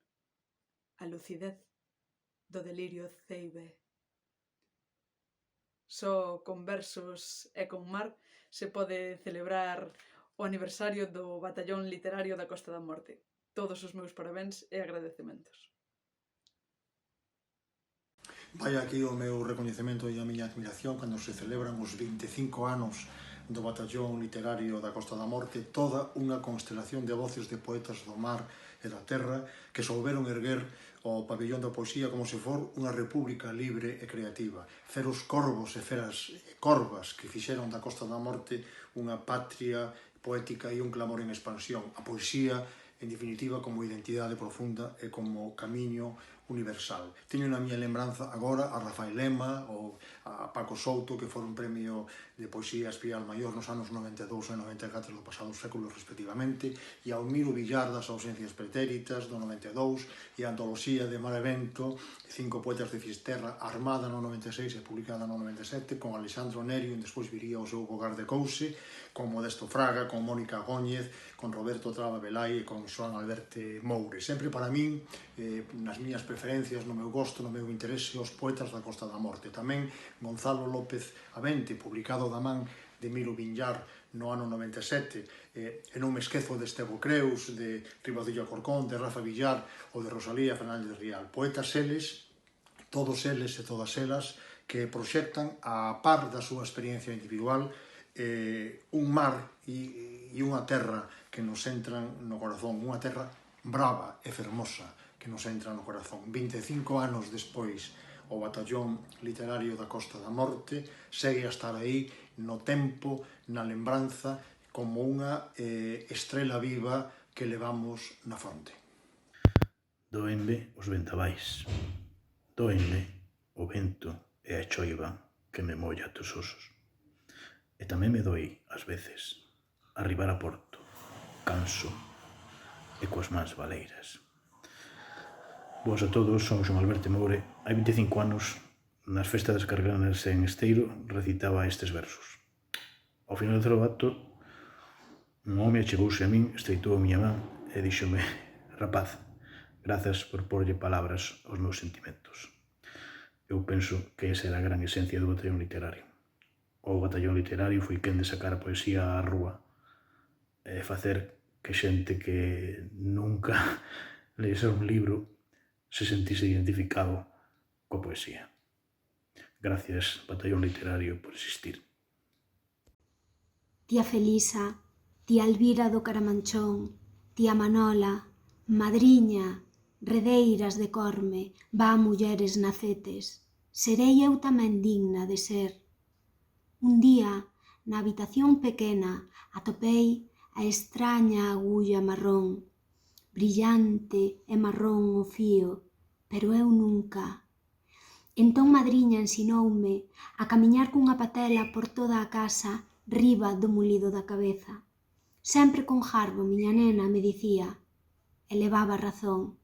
a lucidez do delirio ceibe. Só con versos e con mar se pode celebrar o aniversario do Batallón Literario da Costa da Morte. Todos os meus parabéns e agradecementos. Vai aquí o meu recoñecemento e a miña admiración cando se celebran os 25 anos do Batallón Literario da Costa da Morte, toda unha constelación de voces de poetas do mar e da terra que souberon erguer o pabillón da poesía como se for unha república libre e creativa. Feros corvos e feras corvas que fixeron da Costa da Morte unha patria poética e un clamor en expansión. A poesía, en definitiva, como identidade profunda e como camiño universal. Teño na miña lembranza agora a Rafael Lema ou a Paco Souto, que foron premio de poesía Espiral Maior nos anos 92 e 94 do pasado século respectivamente, e ao Miro Villar das ausencias pretéritas do 92 e a antoloxía de Mar e Vento, 5 poetas de Fisterra, armada no 96 e publicada no 97, con Alexandro Nerio, e despois viría o seu Bogar de Couse, con Modesto Fraga, con Mónica Góñez, con Roberto Traba Velai e con Xoán Alberte Moure. Sempre para min, nas miñas preferencias, no meu gosto, no meu interese, os poetas da Costa da Morte. Tamén Gonzalo López Avente, publicado da man de Milo Villar no ano 97, e non me esquezo de Estevo Creus, de Ribadillo Corcón, de Rafa Villar ou de Rosalía Fernández Rial. Poetas eles, todos eles e todas elas, que proxectan a par da súa experiencia individual un mar e unha terra que nos entran no corazón, unha terra brava e fermosa que nos entra no corazón. 25 anos despois, o Batallón Literario da Costa da Morte segue a estar aí no tempo, na lembranza, como unha estrela viva que levamos na fronte. Dóenme os ventavais, dóenme o vento e a choiva que me molla tos osos. E tamén me doi, ás veces, arribar a Porto, canso e coas mans baleiras. Boas a todos, son João Alberto Moure. Hai 25 anos, nas festas das Carganas en Esteiro, recitaba estes versos. Ao final do acto, un home achegouse a min, estreitou a miña man e díxome: rapaz, grazas por porlle palabras aos meus sentimentos. Eu penso que esa era a gran esencia do Batallón Literario. O Batallón Literario foi quen de sacar a poesía á rúa e facer que xente que nunca leese un libro se sentise identificado coa poesía. Gracias, Batallón Literario, por existir. Tía Felisa, tía Elvira do Caramanchón, tía Manola, madriña, redeiras de Corme, vá mulleres nacetes, serei eu tamén digna de ser. Un día, na habitación pequena, atopei a extraña agulla marrón, brillante e marrón o fío, pero eu nunca. Entón madriña ensinoume a camiñar cunha patela por toda a casa riba do mulido da cabeza. Sempre con garbo, miña nena, me dicía, e levaba razón.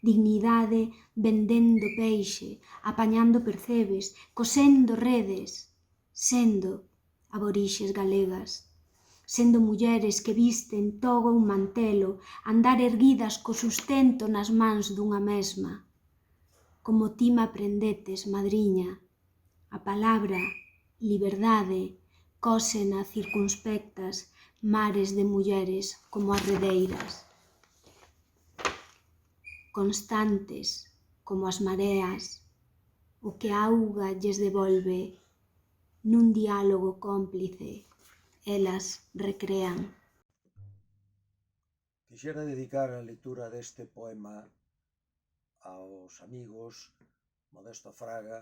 Dignidade vendendo peixe, apañando percebes, cosendo redes, sendo aborixes galegas. Sendo mulleres que visten toga ou mantelo, andar erguidas co sustento nas mans dunha mesma. Como ti me aprendetes, madriña, a palabra liberdade cose na circunspectas mares de mulleres como as redeiras. Constantes como as mareas, o que a auga lles devolve, nun diálogo cómplice, elas recrean. Quixera dedicar a lectura deste poema aos amigos Modesto Fraga,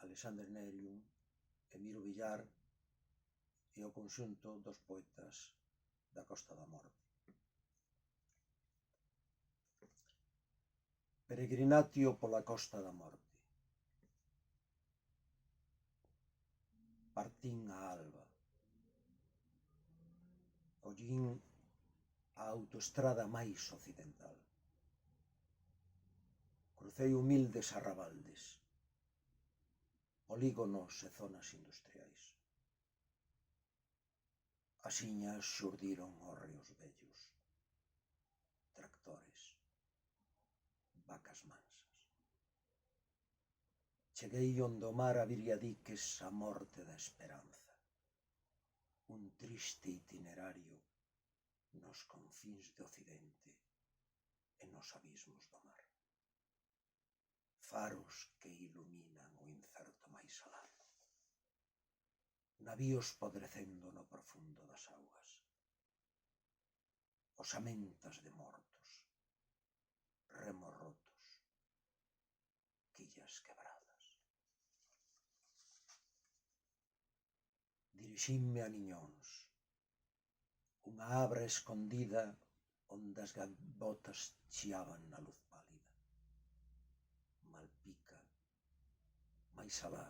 Alexander Nerium, Emiro Villar e ao conxunto dos poetas da Costa da Morte. Peregrinatio pola Costa da Morte. Partín a alba. Collín a autoestrada máis occidental. Crucei humildes arrabaldes, polígonos e zonas industriais. Asiña xurdiron hórreos vellos, tractores, vacas mansas. Cheguei onde o mar abriría diques a morte da esperanza. Un triste itinerario nos confíns de Occidente e nos abismos do mar. Faros que iluminan o incerto máis alado. Navíos podrecendo no profundo das augas. Osamentas de mortos, remos rotos, quillas quebradas. Dirixínme a Niñóns, unha abra escondida onde as gaivotas chiaban na luz pálida. Malpica, máis alá,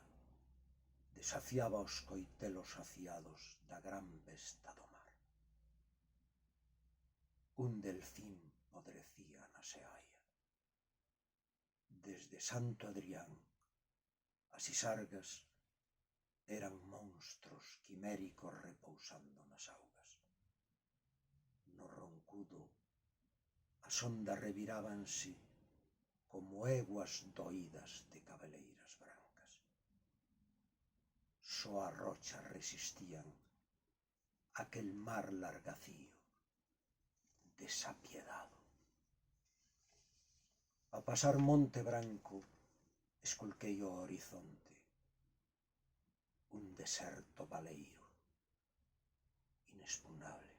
desafiaba os coitelos afiados da gran besta do mar. Un delfín podrecía na seaia. Desde Santo Adrián, as isargas eran monstros quiméricos repousando nas augas. No roncudo, as ondas revirábanse como eguas doídas de cabeleiras brancas. Só as rochas resistían aquel mar largacío, desapiedado. A pasar Monte Branco, esculquei o horizonte, un deserto baleiro, inexpugnable.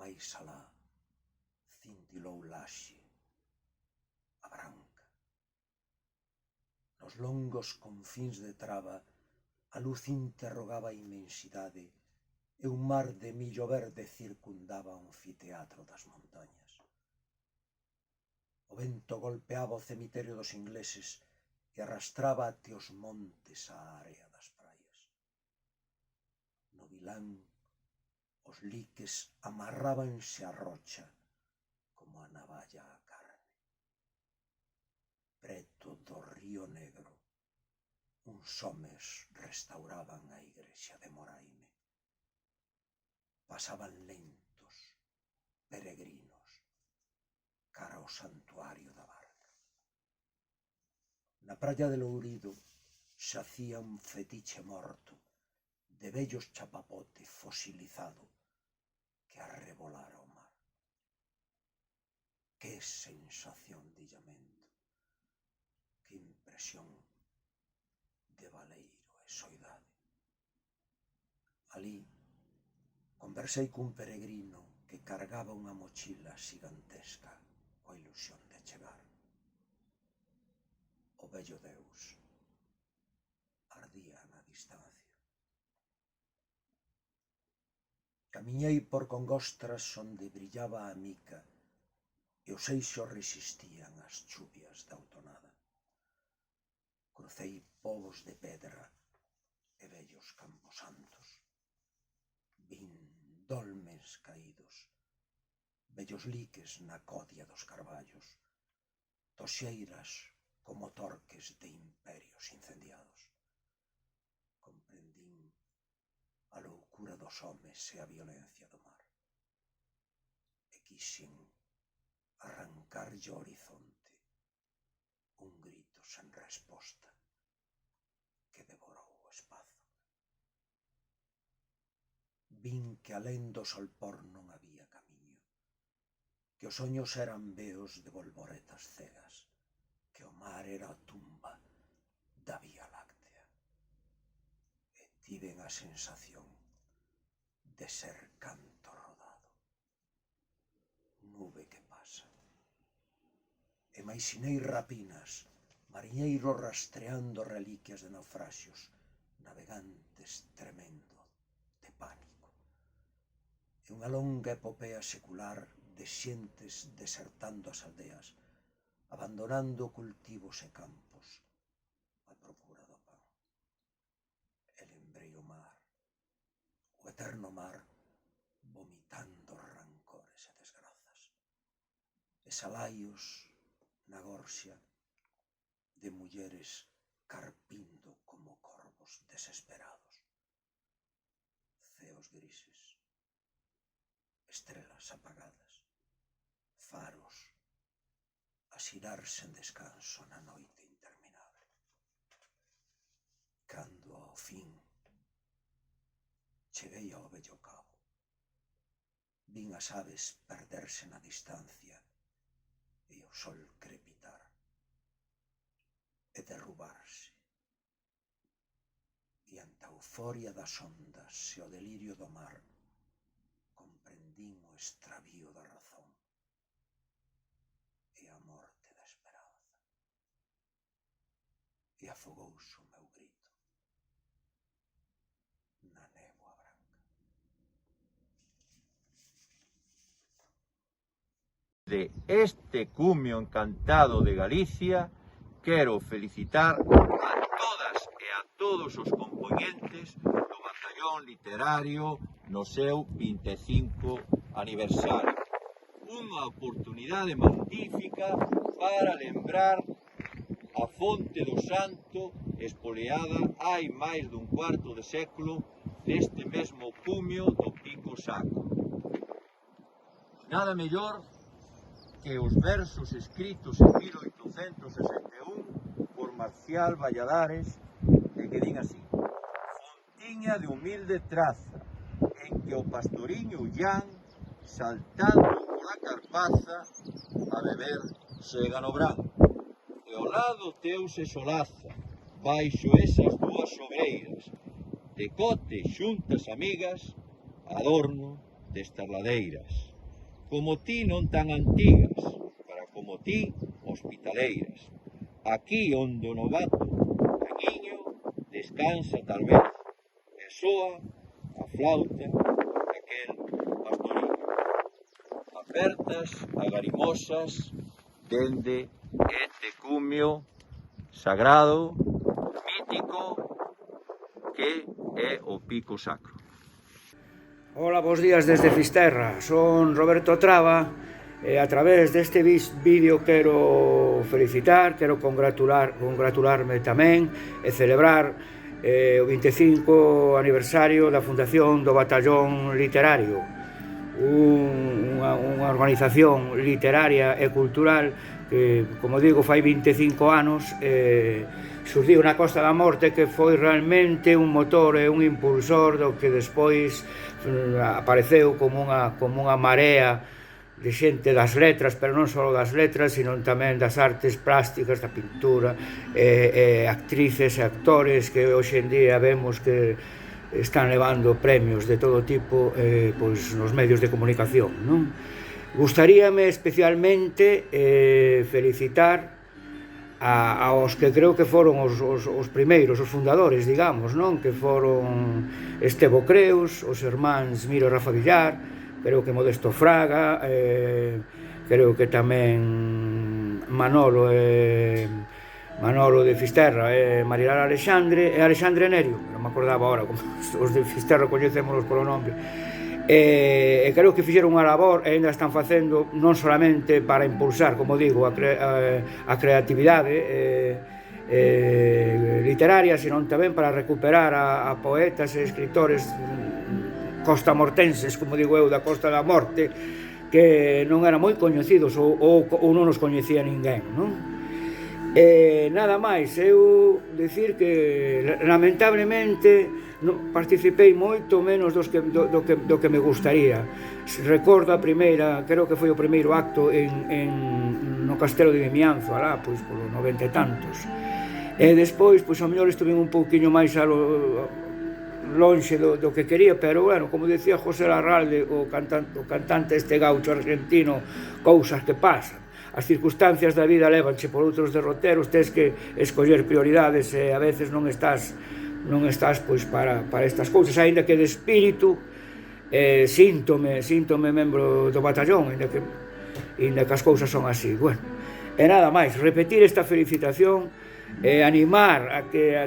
Mais alá, cintilou Laxe, a branca. Nos longos confíns de traba, a luz interrogaba a inmensidade e un mar de millo verde circundaba o anfiteatro das montañas. O vento golpeaba o cemiterio dos ingleses e arrastraba até os montes a área das praias. No vilán, os liques amarrábanse á rocha como a navalla á carne. Preto do Río Negro, uns homes restauraban a igrexa de Moraime. Pasaban lentos, peregrinos, cara ao santuario da barca. Na praia de Lourido xacía un fetiche morto de vellos chapapote fosilizado que arrebolara o mar. Que sensación de illamento, que impresión de baleiro e soidade. Alí conversei cun peregrino que cargaba unha mochila xigantesca coa ilusión de chegar. O vello Deus ardía na distancia. Camiñei por Congostras onde brillaba a mica e os eixos resistían as chuvias da outonada. Crucei povos de pedra e vellos camposantos. Vin dolmens caídos, vellos liques na codia dos carballos, toxeiras como torques de imperios incendiados. Comprendín a loucura dos homes e a violencia do mar. E quixen arrancarlle ao horizonte un grito sen resposta que devorou o espazo. Vin que alén do solpor non había camiño, que os soños eran veos de volvoretas cegas, que o mar era a tumba da Vía Láctea. E tiven a sensación de ser canto rodado, nube que pasa. Imaxinei rapinas, mariñeiros rastreando reliquias de naufraxios, navegantes tremendo de pánico. E unha longa epopea secular de xentes desertando as aldeas, abandonando cultivos e campos a procura do pan. E lembrei o mar, o eterno mar, vomitando rancores e desgrazas. E salaios na gorxa de mulleres carpindo como corvos desesperados. Ceos grises, estrelas apagadas, faros a xirar sen descanso na noite interminable. Cando ao fin cheguei ao vello cabo, vin as aves perderse na distancia e o sol crepitar e derrubarse. E ante a euforia das ondas e o delirio do mar, comprendín o extravío da razón e a morte da esperanza. E afogouse o meu grito na néboa branca. De este cumio encantado de Galicia, quero felicitar a todas e a todos os compoñentes do Batallón Literario no seu 25 aniversario. Unha oportunidade magnífica para lembrar a fonte do Santo espoleada hai máis dun cuarto de século deste mesmo cumio do Pico Sacro. Nada mellor que os versos escritos en 1861 por Marcial Valladares e que din así: fontiña de humilde traza, en que o pastoriño Jan, saltando pola carpaza, a beber sega no branco. E ao lado teu se solaza, baixo esas dúas sobreiras, decote xuntas amigas, adorno destas ladeiras. Como ti non tan antigas, para como ti hospitaleiras. Aquí onde o novato pequeño descansa tal vez, e soa a flauta daquel pastoriño. Apertas agarimosas dende este cumio sagrado, mítico, que é o Pico Sacro. Hola, bons días desde Fisterra. Son Roberto Traba e a través deste vídeo quero felicitar, quero congratularme tamén e celebrar o 25 aniversario da fundación do Batallón Literario, unha organización literaria e cultural que, como digo, fai 25 anos xurdiu na Costa da Morte, que foi realmente un motor e un impulsor do que despois apareceu como unha marea de xente das letras, pero non só das letras, sino tamén das artes plásticas, da pintura, actrices e actores que hoxe en día vemos que están levando premios de todo tipo pois nos medios de comunicación, non? Gustaríame especialmente felicitar aos que creo que foron os primeiros, os fundadores, digamos, non? Que foron Estevo Creus, os irmáns Miro e Rafa Villar, creo que Modesto Fraga, creo que tamén Manolo de Fisterra, Marilar Alexandre e Alexandre Nerio, non me acordaba agora, como os de Fisterra coñecémonos polo nome. E creo que fixeron unha labor e ainda están facendo non solamente para impulsar, como digo, a creatividade literaria, sino tamén para recuperar a poetas e escritores costamortenses, como digo eu, da Costa da Morte, que non eran moi coñecidos ou non os coñecía ninguén, non? Nada máis, eu dicir que lamentablemente participei moito menos do que me gustaría. Recordo a primeira, creo que foi o primeiro acto no Castelo de Vimianzo, alá, pois, polo 90 e tantos. E despois, pois, ao mellor estuve un pouquiño máis lonxe do que quería, pero, bueno, como decía José Larralde, o cantante este gaucho argentino, cousas que pasan. As circunstancias da vida levanche por outros derroteros, tens que escoller prioridades e a veces non estás pois para estas cousas, aínda que de espírito síntome membro do batallón, aínda que as cousas son así. Bueno, e nada máis, repetir esta felicitación e animar a que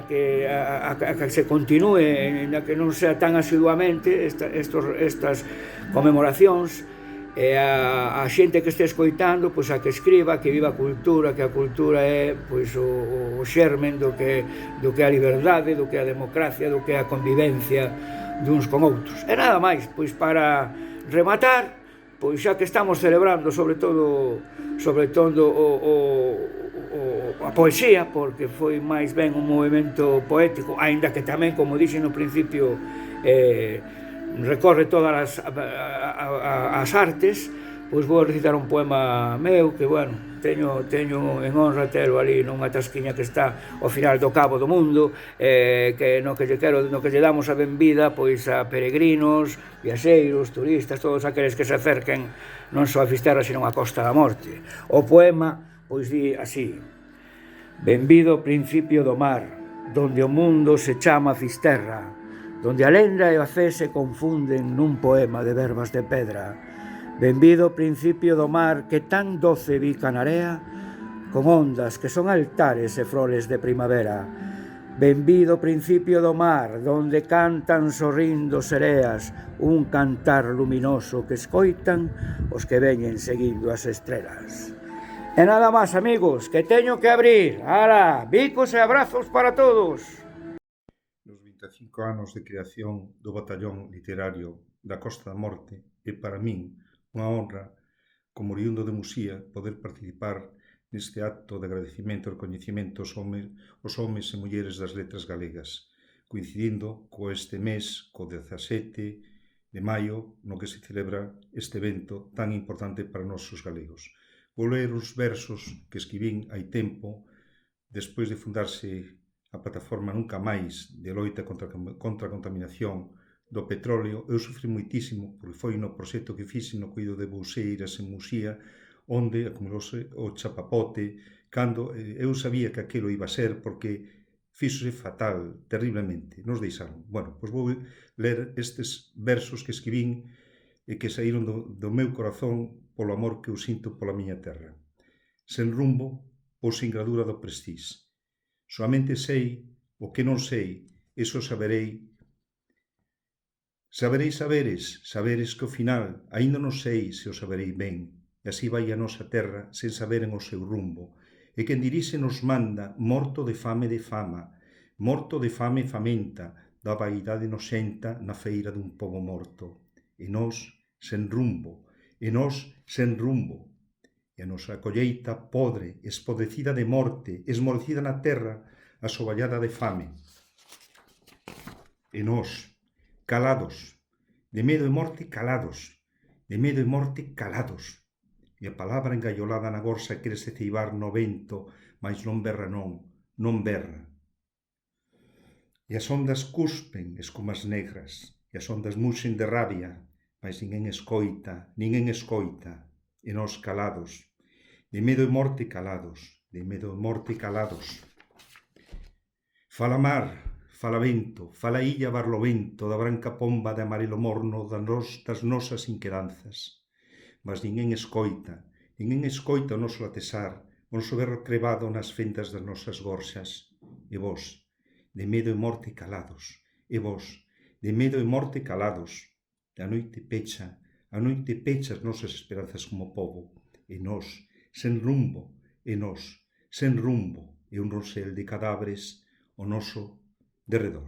se continúe, aínda que non sea tan asiduamente estas conmemoracións, e a xente que este escoitando, pois a que escriba, que viva a cultura, que a cultura é pois o xermen do que é a liberdade, do que é a democracia, do que é a convivencia duns con outros. E nada máis, pois para rematar, pois xa que estamos celebrando sobre todo a poesía, porque foi máis ben un movimento poético, aínda que tamén, como dixen no principio, recorre todas as artes, pois vou recitar un poema meu que, bueno, teño en honra telo ali nunha tasquiña que está ao final do Cabo do Mundo, que no que lle damos a benvida pois a peregrinos, viaxeiros, turistas, todos aqueles que se acerquen non só a Fisterra, sino a Costa da Morte. O poema pois di así: benvido principio do mar, donde o mundo se chama Fisterra, donde a lenda e a fe se confunden nun poema de verbas de pedra. Benvido principio do mar que tan doce bica na area, con ondas que son altares e flores de primavera. Benvido principio do mar, donde cantan sorrindo sereas un cantar luminoso que escoitan os que veñen seguindo as estrelas. E nada máis, amigos, que teño que abrir. Ala, bicos e abrazos para todos. 25 anos de creación do Batallón Literario da Costa da Morte e para min unha honra, como oriundo de Musía, poder participar neste acto de agradecimento e recoñecemento aos homes e mulleres das letras galegas, coincidindo co este mes, co 17 de maio, no que se celebra este evento tan importante para nós os galegos. Vou ler os versos que escribín hai tempo, despois de fundarse a plataforma Nunca Máis de loita contra a contaminación do petróleo. Eu sofri moitísimo, porque foi no proxecto que fixe no cuido de Bouseiras en Muxía, onde acumulouse o chapapote, cando eu sabía que aquilo iba a ser, porque fíxose fatal, terriblemente, nos deixaron. Bueno, pois vou ler estes versos que escribín e que saíron do meu corazón polo amor que eu sinto pola miña terra. Sen rumbo ou sin gradura do prestís. Soamente sei o que non sei, eso saberei. Sabereis saberes que ao final aínda non sei se o saberei ben, e así vai a nosa terra sen saberen o seu rumbo. E quen dirixe nos manda, morto de fame de fama, morto de fame e famenta, da vaidade noxenta na feira dun pobo morto. E nós sen rumbo, e nós sen rumbo. E a nosa colleita podre, espodecida de morte, esmorecida na terra, asoballada de fame. E nós, calados, de medo e morte calados, de medo e morte calados. E a palabra engaiolada na gorsa querese ceibar no vento, mas non berra non berra. E as ondas cuspen escumas negras, e as ondas muxen de rabia, mas ninguén escoita, e nós calados, de medo e morte calados, de medo e morte calados. Fala mar, fala vento, fala illa barlovento, da branca pomba de amarelo morno das nosas inquedanzas. Mas ninguén escoita o noso latesar, o noso berro crevado nas fendas das nosas gorxas. E vós, de medo e morte calados, e vós, de medo e morte calados. A noite pecha as nosas esperanzas como povo, e nós, sen rumbo, e nós, sen rumbo, e un rosel de cadáveres o noso derredor.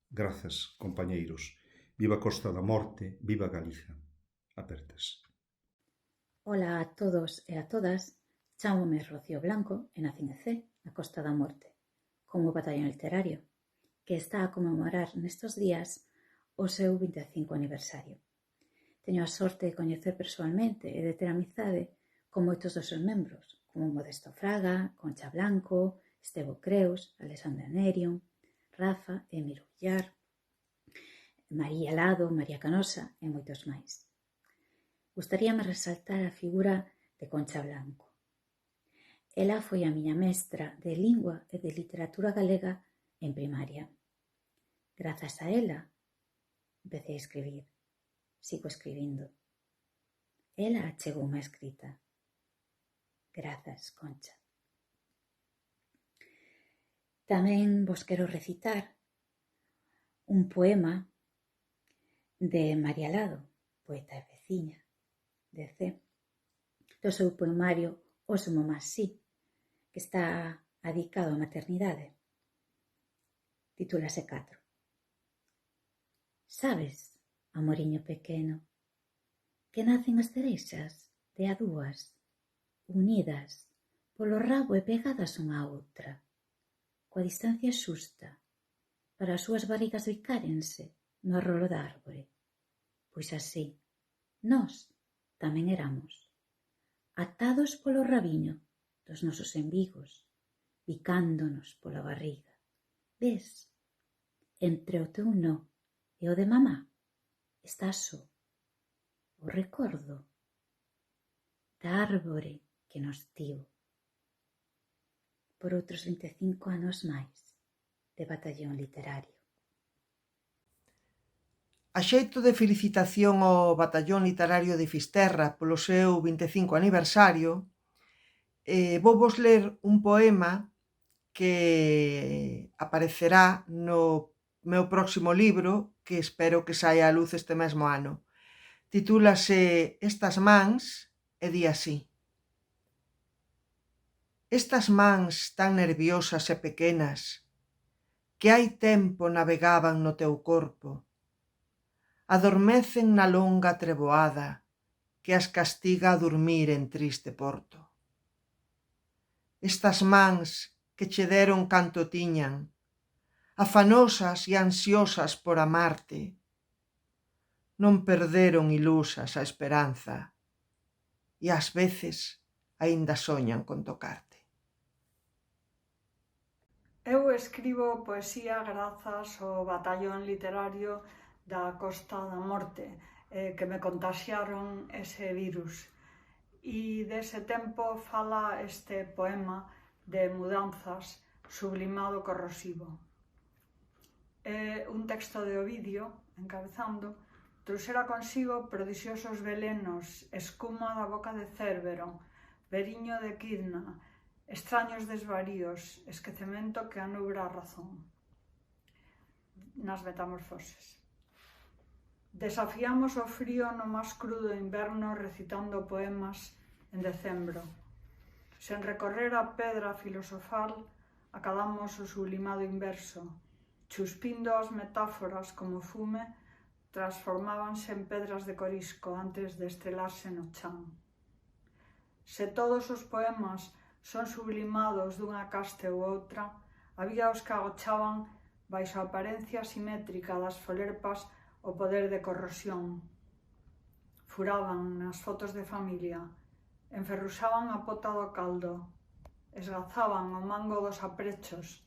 Grazas, compañeiros. Viva a Costa da Morte, viva Galiza. Apertas. Ola a todos e a todas, chámome Rocío Blanco e nacín en Cee, na Costa da Morte, como batallón literario, que está a conmemorar nestes días o seu 25 aniversario. Teño a sorte de coñecer persoalmente e de ter amizade con moitos dos seus membros, como Modesto Fraga, Concha Blanco, Estevo Creus, Alexandre Nerion, Rafa, Emiro Villar, María Lado, María Canosa e moitos máis. Gustaríame resaltar a figura de Concha Blanco. Ela foi a miña mestra de lingua e de literatura galega en primaria. Grazas a ela, empecé a escribir. Sigo escribindo. Ela achegoume a escrita. Grazas, Concha. Tamén vos quero recitar un poema de María Lado, poeta e veciña de Cee, do seu poemario Oso Mamás Sí, que está adicado á maternidade. Titúlase 4. Sabes, amoriño pequeno, que nacen as cereixas de a dúas, unidas polo rabo e pegadas unha a outra, coa distancia xusta, para as súas barrigas bicárense no arrolo da árbore. Pois así, nós tamén éramos, atados polo rabiño dos nosos embigos, bicándonos pola barriga. Ves, entre o teu nó e o de mamá está só o recordo da árbore que nos tivo. Por outros 25 anos máis de batallón literario. A xeito de felicitación ao Batallón Literario de Fisterra polo seu 25 aniversario, vou vos ler un poema que aparecerá no meu próximo libro, que espero que saia á luz este mesmo ano. Titúlase Estas mans e di así. Estas mans tan nerviosas e pequenas que hai tempo navegaban no teu corpo, adormecen na longa treboada que as castiga a dormir en triste porto. Estas mans que che deron canto tiñan, afanosas e ansiosas por amarte, non perderon ilusas a esperanza e ás veces aínda soñan con tocarte. Eu escribo poesía grazas ao batallón literario da Costa da Morte, que me contaxiaron ese virus. E dese tempo fala este poema de mudanzas sublimado corrosivo. É un texto de Ovidio, encabezando, trouxera consigo prodixiosos velenos, escuma da boca de Cérbero, veriño de Quidna, extraños desvaríos, esquecemento que anubra a razón. Nas metamorfoses. Desafiamos o frío no máis crudo inverno recitando poemas en decembro. Sen recorrer a pedra filosofal, acadamos o sublimado inverso. Chuspindo as metáforas como fume, transformábanse en pedras de corisco antes de estrelarse no chan. Se todos os poemas son sublimados dunha caste ou outra, había os que agochaban baixo a aparencia simétrica das folerpas o poder de corrosión. Furaban nas fotos de familia, enferruxaban a pota do caldo, esgazaban o mango dos aprechos,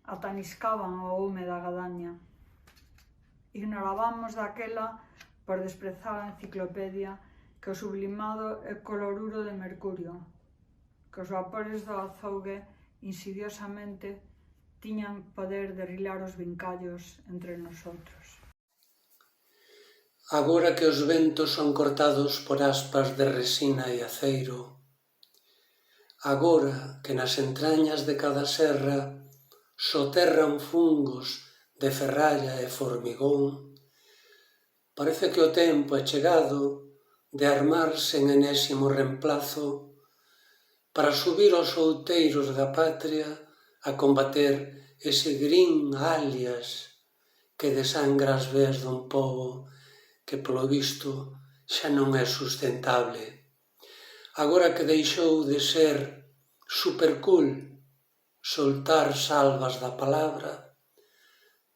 ataniscaban o hume da gadaña. Ignorábamos daquela, por desprezar a enciclopedia, que o sublimado é coloruro de mercurio, que os vapores do azougue insidiosamente tiñan poder de rilar os vincallos entre nosotros. Agora que os ventos son cortados por aspas de resina e aceiro, agora que nas entrañas de cada serra soterran fungos de ferralla e formigón, parece que o tempo é chegado de armarse en enésimo reemplazo para subir aos outeiros da patria a combater ese grin alias que desangra as veas dun pobo que, polo visto, xa non é sustentable. Agora que deixou de ser supercool soltar salvas da palabra,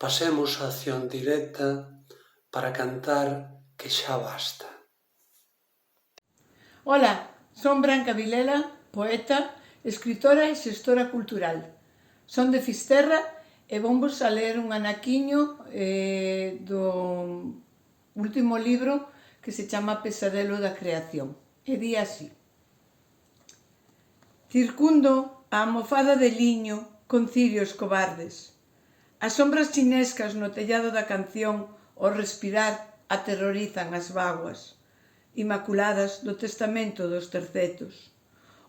pasemos á acción directa para cantar que xa basta. Ola, son Branca Vilela, poeta, escritora e xestora cultural. Son de Fisterra e vamos a ler un anaquiño do último libro que se chama Pesadelo da Creación. E di así: circundo a almofada de liño con cirios cobardes. As sombras chinescas no tellado da canción, ao respirar, aterrorizan as vaguas inmaculadas do testamento dos tercetos.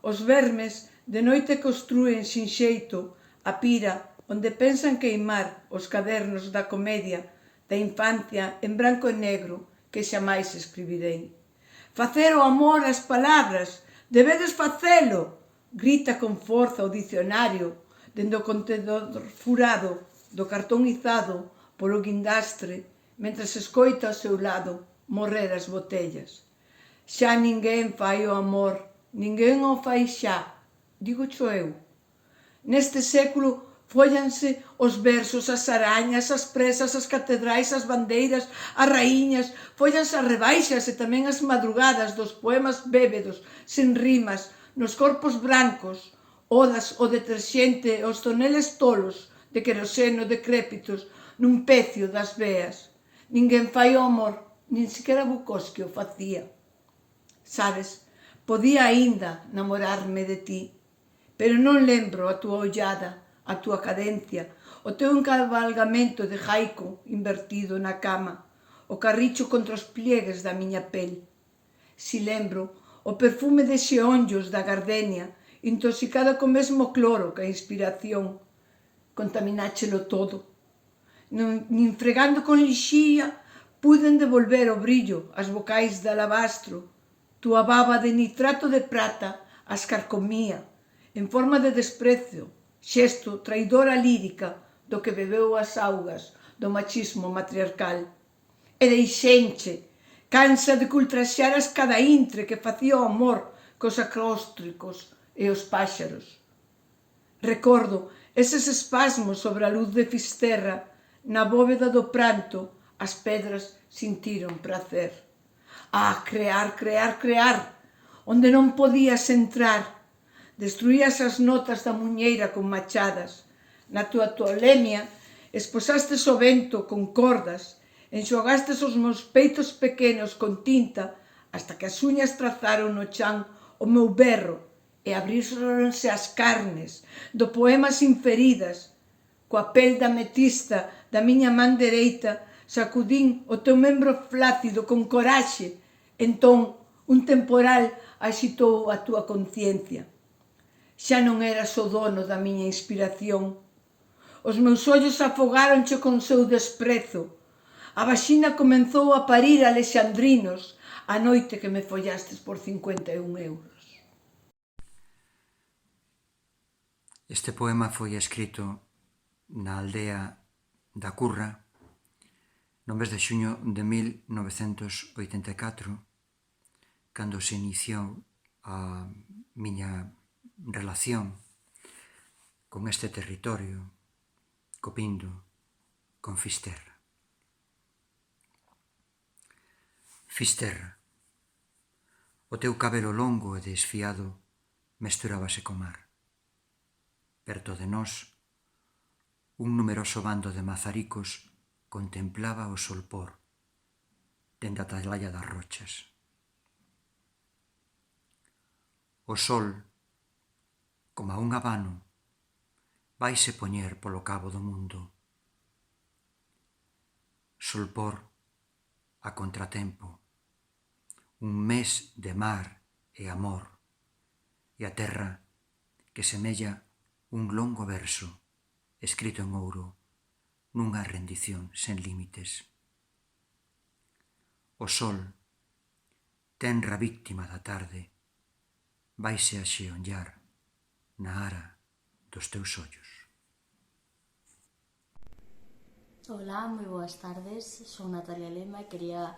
Os vermes de noite construen sin xeito a pira onde pensan queimar os cadernos da comedia da infancia en branco e negro que xamais escribirei. Facer o amor ás palabras, debedes facelo, grita con forza o dicionario dende o contenedor furado do cartón izado polo guindastre mentres escoita ao seu lado morrer as botellas. Xa ninguén fai o amor, ninguén o fai xa, digo xo eu. Neste século fóllanse os versos, as arañas, as presas, as catedrais, as bandeiras, as raíñas, fóllanse as rebaixas e tamén as madrugadas dos poemas bébedos, sen rimas, nos corpos brancos, odas o deterxente e os toneles tolos de queroseno decrépitos nun pecio das veas. Ninguén fai o amor, nin sequera Bukowski o facía. Sabes, podía aínda namorarme de ti, pero non lembro a túa ollada, a túa cadencia, o teu encabalgamento de jaico invertido na cama, o carricho contra os pliegues da miña pel. Si lembro o perfume de xeonllos da gardenia, intoxicada co mesmo cloro que a inspiración, contamináchelo todo. Nin fregando con lixía puden devolver o brillo ás vocais de alabastro. Túa baba de nitrato de prata as carcomía, en forma de desprecio, xesto traidora lírica do que bebeu as augas do machismo matriarcal. E deixenche, cansa de cultraxar as cadaintre que facía o amor cos acróstricos e os páxaros. Recordo eses espasmos sobre a luz de Fisterra, na bóveda do pranto, as pedras sintiron prazer. Crear, crear, crear, onde non podías entrar. Destruías as notas da muñeira con machadas. Na tua tolemia esposastes o vento con cordas, enxogastes os meus peitos pequenos con tinta hasta que as uñas trazaron no chan o meu berro e abríronse as carnes do poema sin feridas. Coa pel da ametista da miña man dereita sacudín o teu membro flácido con coraxe. Entón, un temporal axitou a túa conciencia. Xa non eras o dono da miña inspiración. Os meus ollos afogáronche con seu desprezo. A vaxina comenzou a parir alexandrinos a noite que me follastes por 51 euros. Este poema foi escrito na aldea da Curra no mes de xuño de 1984, cando se iniciou a miña relación con este territorio, co Pindo, con Fisterra. Fisterra, o teu cabelo longo e desfiado mesturábase co mar. Perto de nós, un numeroso bando de mazaricos contemplaba o solpor dende a atalaya das rochas. O sol, como un abano, vaise poñer polo cabo do mundo. Solpor a contratempo, un mes de mar e amor, e a terra que semella un longo verso escrito en ouro nunha rendición sen límites. O sol, tenra víctima da tarde, vaise a xeonllar na ara dos teus ollos. Hola, moi boas tardes. Son Natalia Lema e quería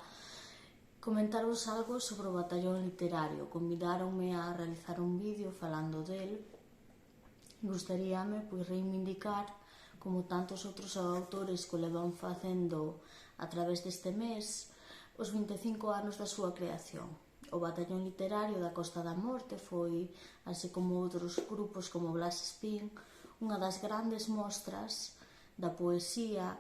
comentaros algo sobre o batallón literario. Convidáronme a realizar un vídeo falando del. Gustaríame reivindicar, como tantos outros autores que o levan facendo a través deste mes, os 25 anos da súa creación. O batallón literario da Costa da Morte foi, así como outros grupos como Blas Spin, unha das grandes mostras da poesía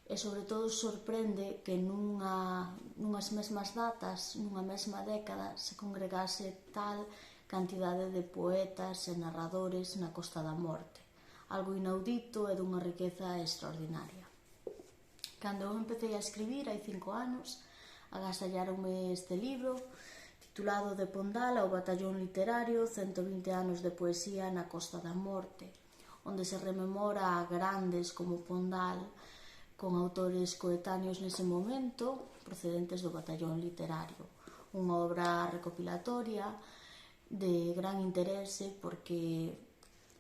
e, sobre todo, sorprende que nunhas mesmas datas, nunha mesma década, se congregase tal cantidade de poetas e narradores na Costa da Morte. Algo inaudito e dunha riqueza extraordinaria. Cando eu empecé a escribir, hai 5 anos, agasallaronme este libro titulado De Pondal ao batallón literario, 120 anos de poesía na Costa da Morte, onde se rememora a grandes como Pondal, con autores coetáneos nese momento, procedentes do batallón literario. Unha obra recopilatoria de gran interese porque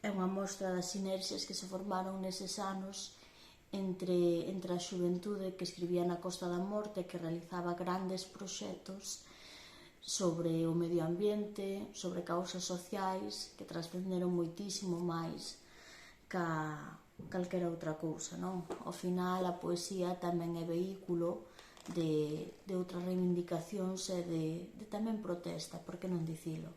é unha mostra das sinerxias que se formaron neses anos entre a xuventude que escribía na Costa da Morte, que realizaba grandes proxectos sobre o medio ambiente, sobre causas sociais que trascenderon moitísimo máis ca calquera outra cousa, non? Ao final, a poesía tamén é vehículo de outras reivindicacións e de tamén protesta, por que non dicilo?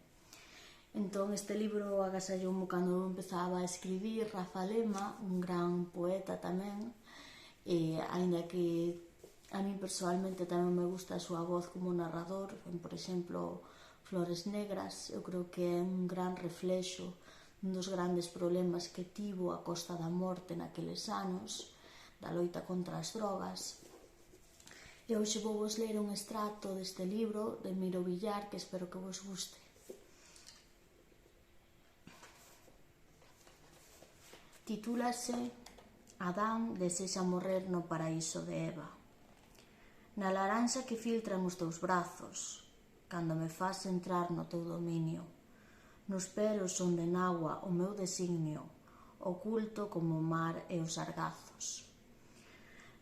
Entón, este libro agasalloume cando eu empezaba a escribir. Rafa Lema, un gran poeta tamén, aínda que a mí personalmente tamén me gusta a súa voz como narrador, por exemplo, Flores Negras, eu creo que é un gran reflexo dun dos grandes problemas que tivo a Costa da Morte naqueles anos, da loita contra as drogas. E hoxe vou vos ler un extracto deste libro de Miro Villar que espero que vos guste. Titúlase Adán desexa morrer no paraíso de Eva. Na laranxa que filtran os teus brazos, cando me fas entrar no teu dominio, nos pelos onde nagua o meu designio, oculto como o mar e os argazos.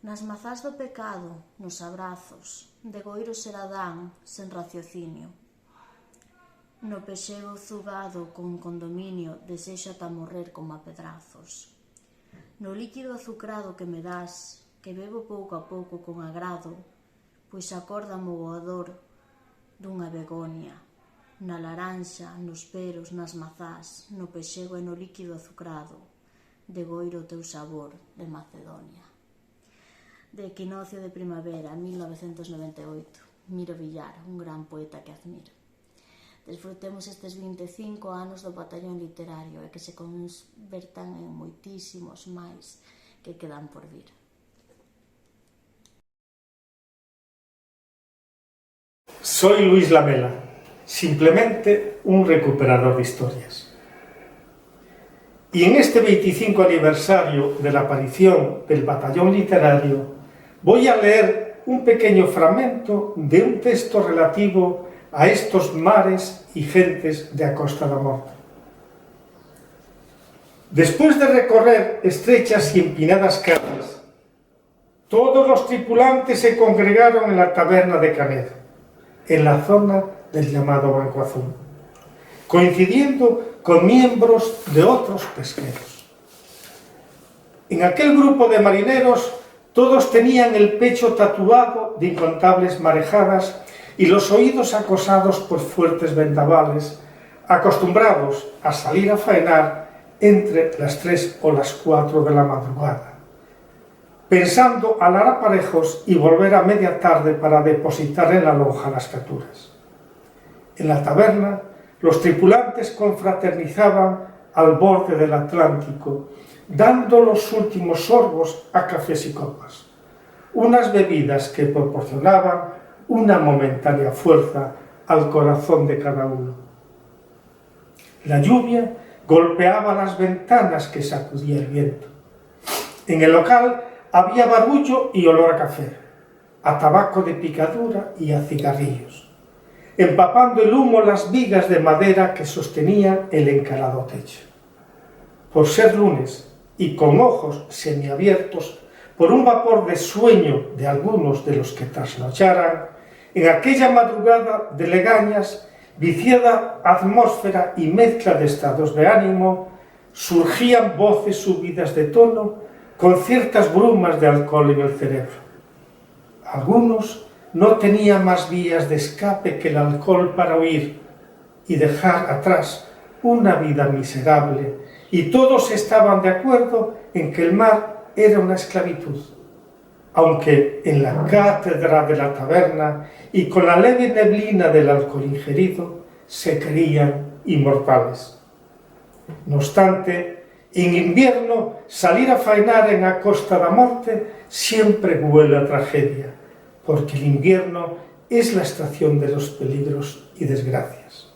Nas mazás do pecado, nos abrazos, de goiro ser Adán sen raciocinio. No pexego zugado con condominio desexata morrer como a pedrazos. No líquido azucrado que me das, que bebo pouco a pouco con agrado, pois acórdame o odor dunha begonia, na laranxa, nos peros, nas mazás, no pexego e no líquido azucrado, degoiro o teu sabor de Macedonia. De Equinoccio de Primavera, 1998, Miro Villar, un gran poeta que admiro. Desfrutemos estes 25 anos do Batallón Literario e que se convertan en moitísimos máis que quedan por vir. Soy Luis Lamela, simplemente un recuperador de historias. Y en este 25 aniversario de la aparición del Batallón Literario, voy a leer un pequeño fragmento de un texto relativo a estos mares y gentes de a Costa da Morte. Después de recorrer estrechas y empinadas calles, todos los tripulantes se congregaron en la taberna de Canedo, en la zona del llamado Banco Azul, coincidiendo con miembros de otros pesqueros. En aquel grupo de marineros todos tenían el pecho tatuado de incontables marejadas y los oídos acosados por fuertes vendavales, acostumbrados a salir a faenar entre las 3 o las 4 de la madrugada, pensando alar aparejos y volver a media tarde para depositar en la lonja las capturas. En la taberna, los tripulantes confraternizaban al borde del Atlántico, dando los últimos sorbos a cafés y copas, unas bebidas que proporcionaban una momentánea fuerza al corazón de cada uno. La lluvia golpeaba las ventanas que sacudía el viento. En el local había barullo y olor a café, a tabaco de picadura y a cigarrillos, empapando el humo las vigas de madera que sostenían el encalado techo. Por ser lunes y con ojos semiabiertos por un vapor de sueño de algunos de los que trasnocharan, en aquella madrugada de legañas, viciada atmósfera y mezcla de estados de ánimo, surgían voces subidas de tono con ciertas brumas de alcohol en el cerebro. Algunos no tenían más vías de escape que el alcohol para huir y dejar atrás una vida miserable, y todos estaban de acuerdo en que el mar era una esclavitud, aunque en la cátedra de la taberna y con la leve neblina del alcohol ingerido se creían inmortales. No obstante, en invierno salir a faenar en a Costa da Morte siempre huele a tragedia, porque el invierno es la estación de los peligros y desgracias.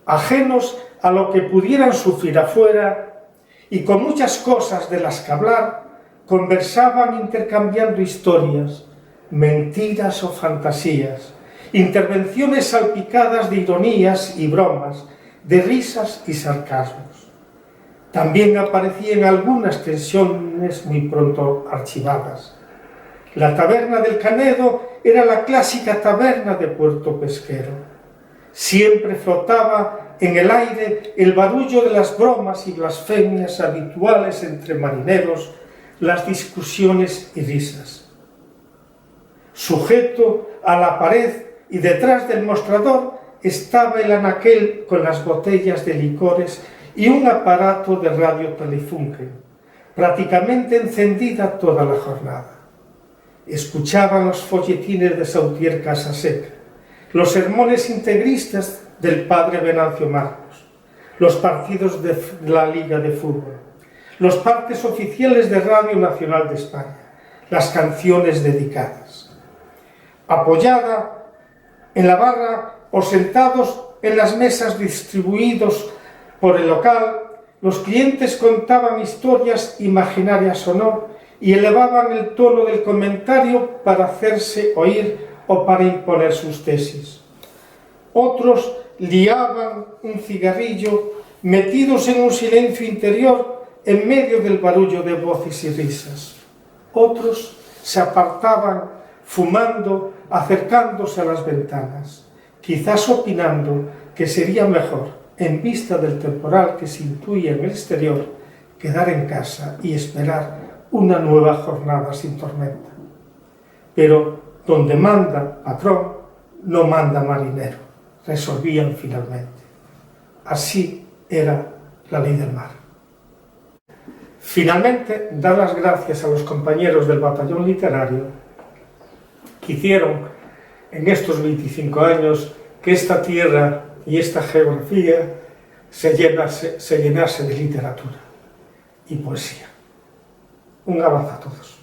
Ajenos a lo que pudieran sufrir afuera y con muchas cosas de las que hablar, conversaban intercambiando historias, mentiras o fantasías, intervenciones salpicadas de ironías y bromas, de risas y sarcasmos. También aparecían algunas tensiones muy pronto archivadas. La taberna del Canedo era la clásica taberna de puerto pesquero. Siempre flotaba en el aire el barullo de las bromas y blasfemias habituales entre marineros, las discusiones y risas. Sujeto a la pared y detrás del mostrador estaba el anaquel con las botellas de licores y un aparato de radio Telefunken, prácticamente encendida toda la jornada. Escuchaban los folletines de Sautier Casaseca, los sermones integristas del padre Venancio Marcos, los partidos de la Liga de Fútbol, los partes oficiales de Radio Nacional de España, las canciones dedicadas. Apoyada en la barra o sentados en las mesas distribuidos por el local, los clientes contaban historias imaginarias o no y elevaban el tono del comentario para hacerse oír o para imponer sus tesis. Otros liaban un cigarrillo metidos en un silencio interior en medio del barullo de voces y risas. Otros se apartaban fumando, acercándose a las ventanas, quizás opinando que sería mejor, en vista del temporal que se intuía en el exterior, quedar en casa y esperar una nueva jornada sin tormenta. Pero donde manda patrón, no manda marinero, resolvían finalmente. Así era la ley del mar. Finalmente, dar las gracias a los compañeros del batallón literario que hicieron en estos 25 años que esta tierra y esta geografía se llenase de literatura y poesía. Un abrazo a todos.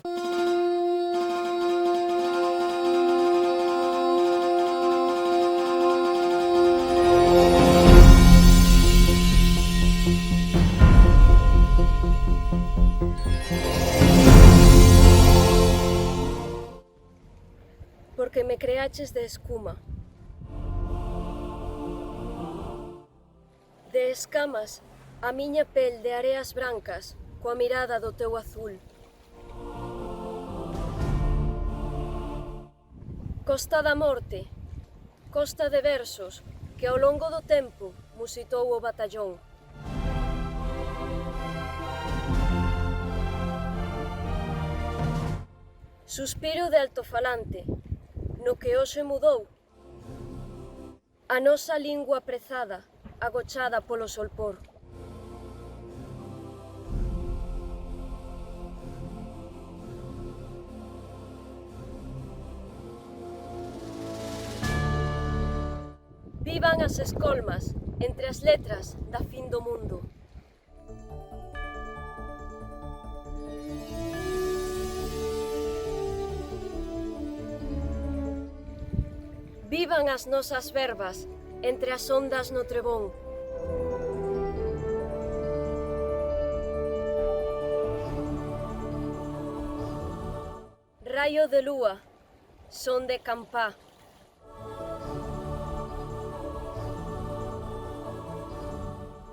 Porque me creaches de escuma, de escamas a miña pel de areas brancas coa mirada do teu azul. Costa da morte, costa de versos que ao longo do tempo musitou o batallón. Suspiro de altofalante, no que hoxe mudou. A nosa lingua prezada, agochada polo solpor. Vivan as escolmas entre as letras da fin do mundo. Vivan as nosas verbas entre as ondas no trebón. Raio de lúa, son de campá.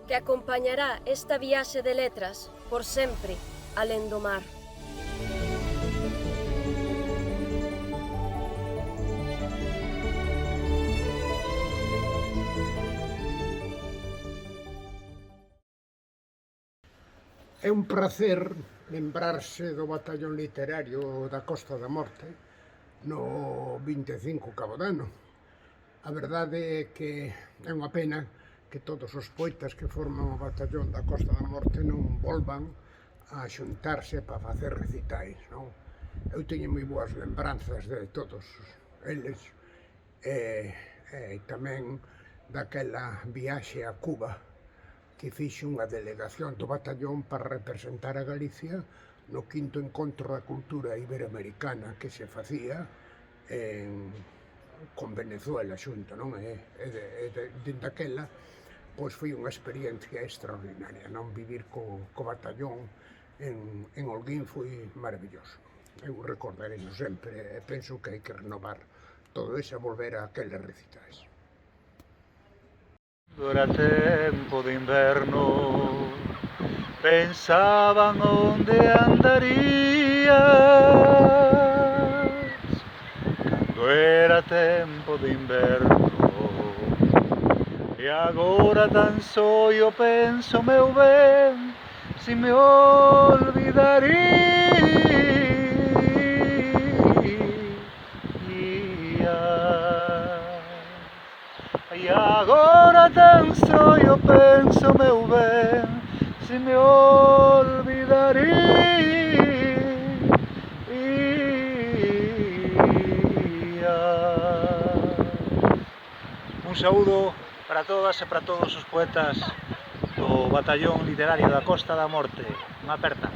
Que acompañará esta viaxe de letras por sempre alén do mar. É un prazer lembrarse do batallón literario da Costa da Morte no 25 cabo de ano. A verdade é que é unha pena que todos os poetas que forman o batallón da Costa da Morte non volvan a xuntarse para facer recitais, non? Eu teño moi boas lembranzas de todos eles e tamén daquela viaxe a Cuba que fixe unha delegación do batallón para representar a Galicia no 5º encontro da cultura iberoamericana que se facía con Venezuela xunto, non? E dende aquela pois foi unha experiencia extraordinaria, non? Vivir co batallón en Holguín foi maravilloso. Eu recordarei sempre e penso que hai que renovar todo eso e volver a aqueles recitais. Era tempo de inverno, pensaban onde andarías. Cando era tempo de inverno, e agora tan só eu penso, meu ben, si me olvidarías. E agora tan só eu penso, meu ben, si me olvidarías. Un saúdo para todas e para todos os poetas do batallón literario da Costa da Morte. Unha aperta.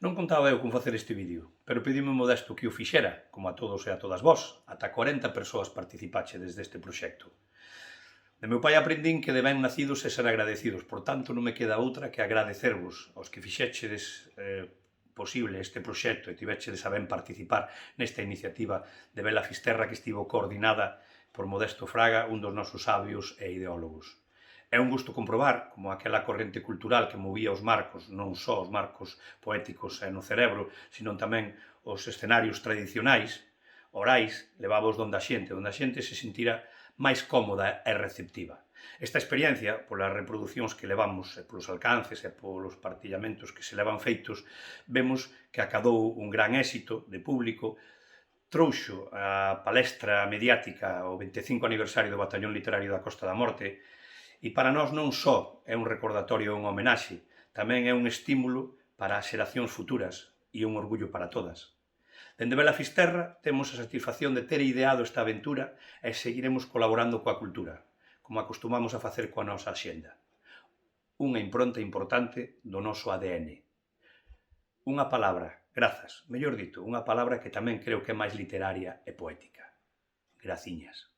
Non contaba eu con facer este vídeo, pero pedime Modesto que o fixera, como a todos e a todas vós. Ata 40 persoas participachedes deste proxecto. De meu pai aprendín que de ben nacidos e ser agradecidos, por tanto non me queda outra que agradecervos aos que fixechedes posible este proxecto e tivechedes a ben participar nesta iniciativa de Bela Fisterra que estivo coordinada por Modesto Fraga, un dos nosos sabios e ideólogos. É un gusto comprobar como aquela corrente cultural que movía os marcos, non só os marcos poéticos no cerebro, sino tamén os escenarios tradicionais, orais, levábaos donde a xente se sentira máis cómoda e receptiva. Esta experiencia, polas reproduccións que levamos, e polos alcances e polos partillamentos que se levan feitos, vemos que acadou un gran éxito de público, trouxo a palestra mediática o 25 aniversario do Batallón Literario da Costa da Morte, e para nós non só é un recordatorio e un homenaxe, tamén é un estímulo para as xeracións futuras e un orgullo para todas. Dende Bela Fisterra temos a satisfacción de ter ideado esta aventura e seguiremos colaborando coa cultura, como acostumamos a facer coa nosa axenda. Unha impronta importante do noso ADN. Unha palabra, grazas, mellor dito, unha palabra que tamén creo que é máis literaria e poética. Graciñas.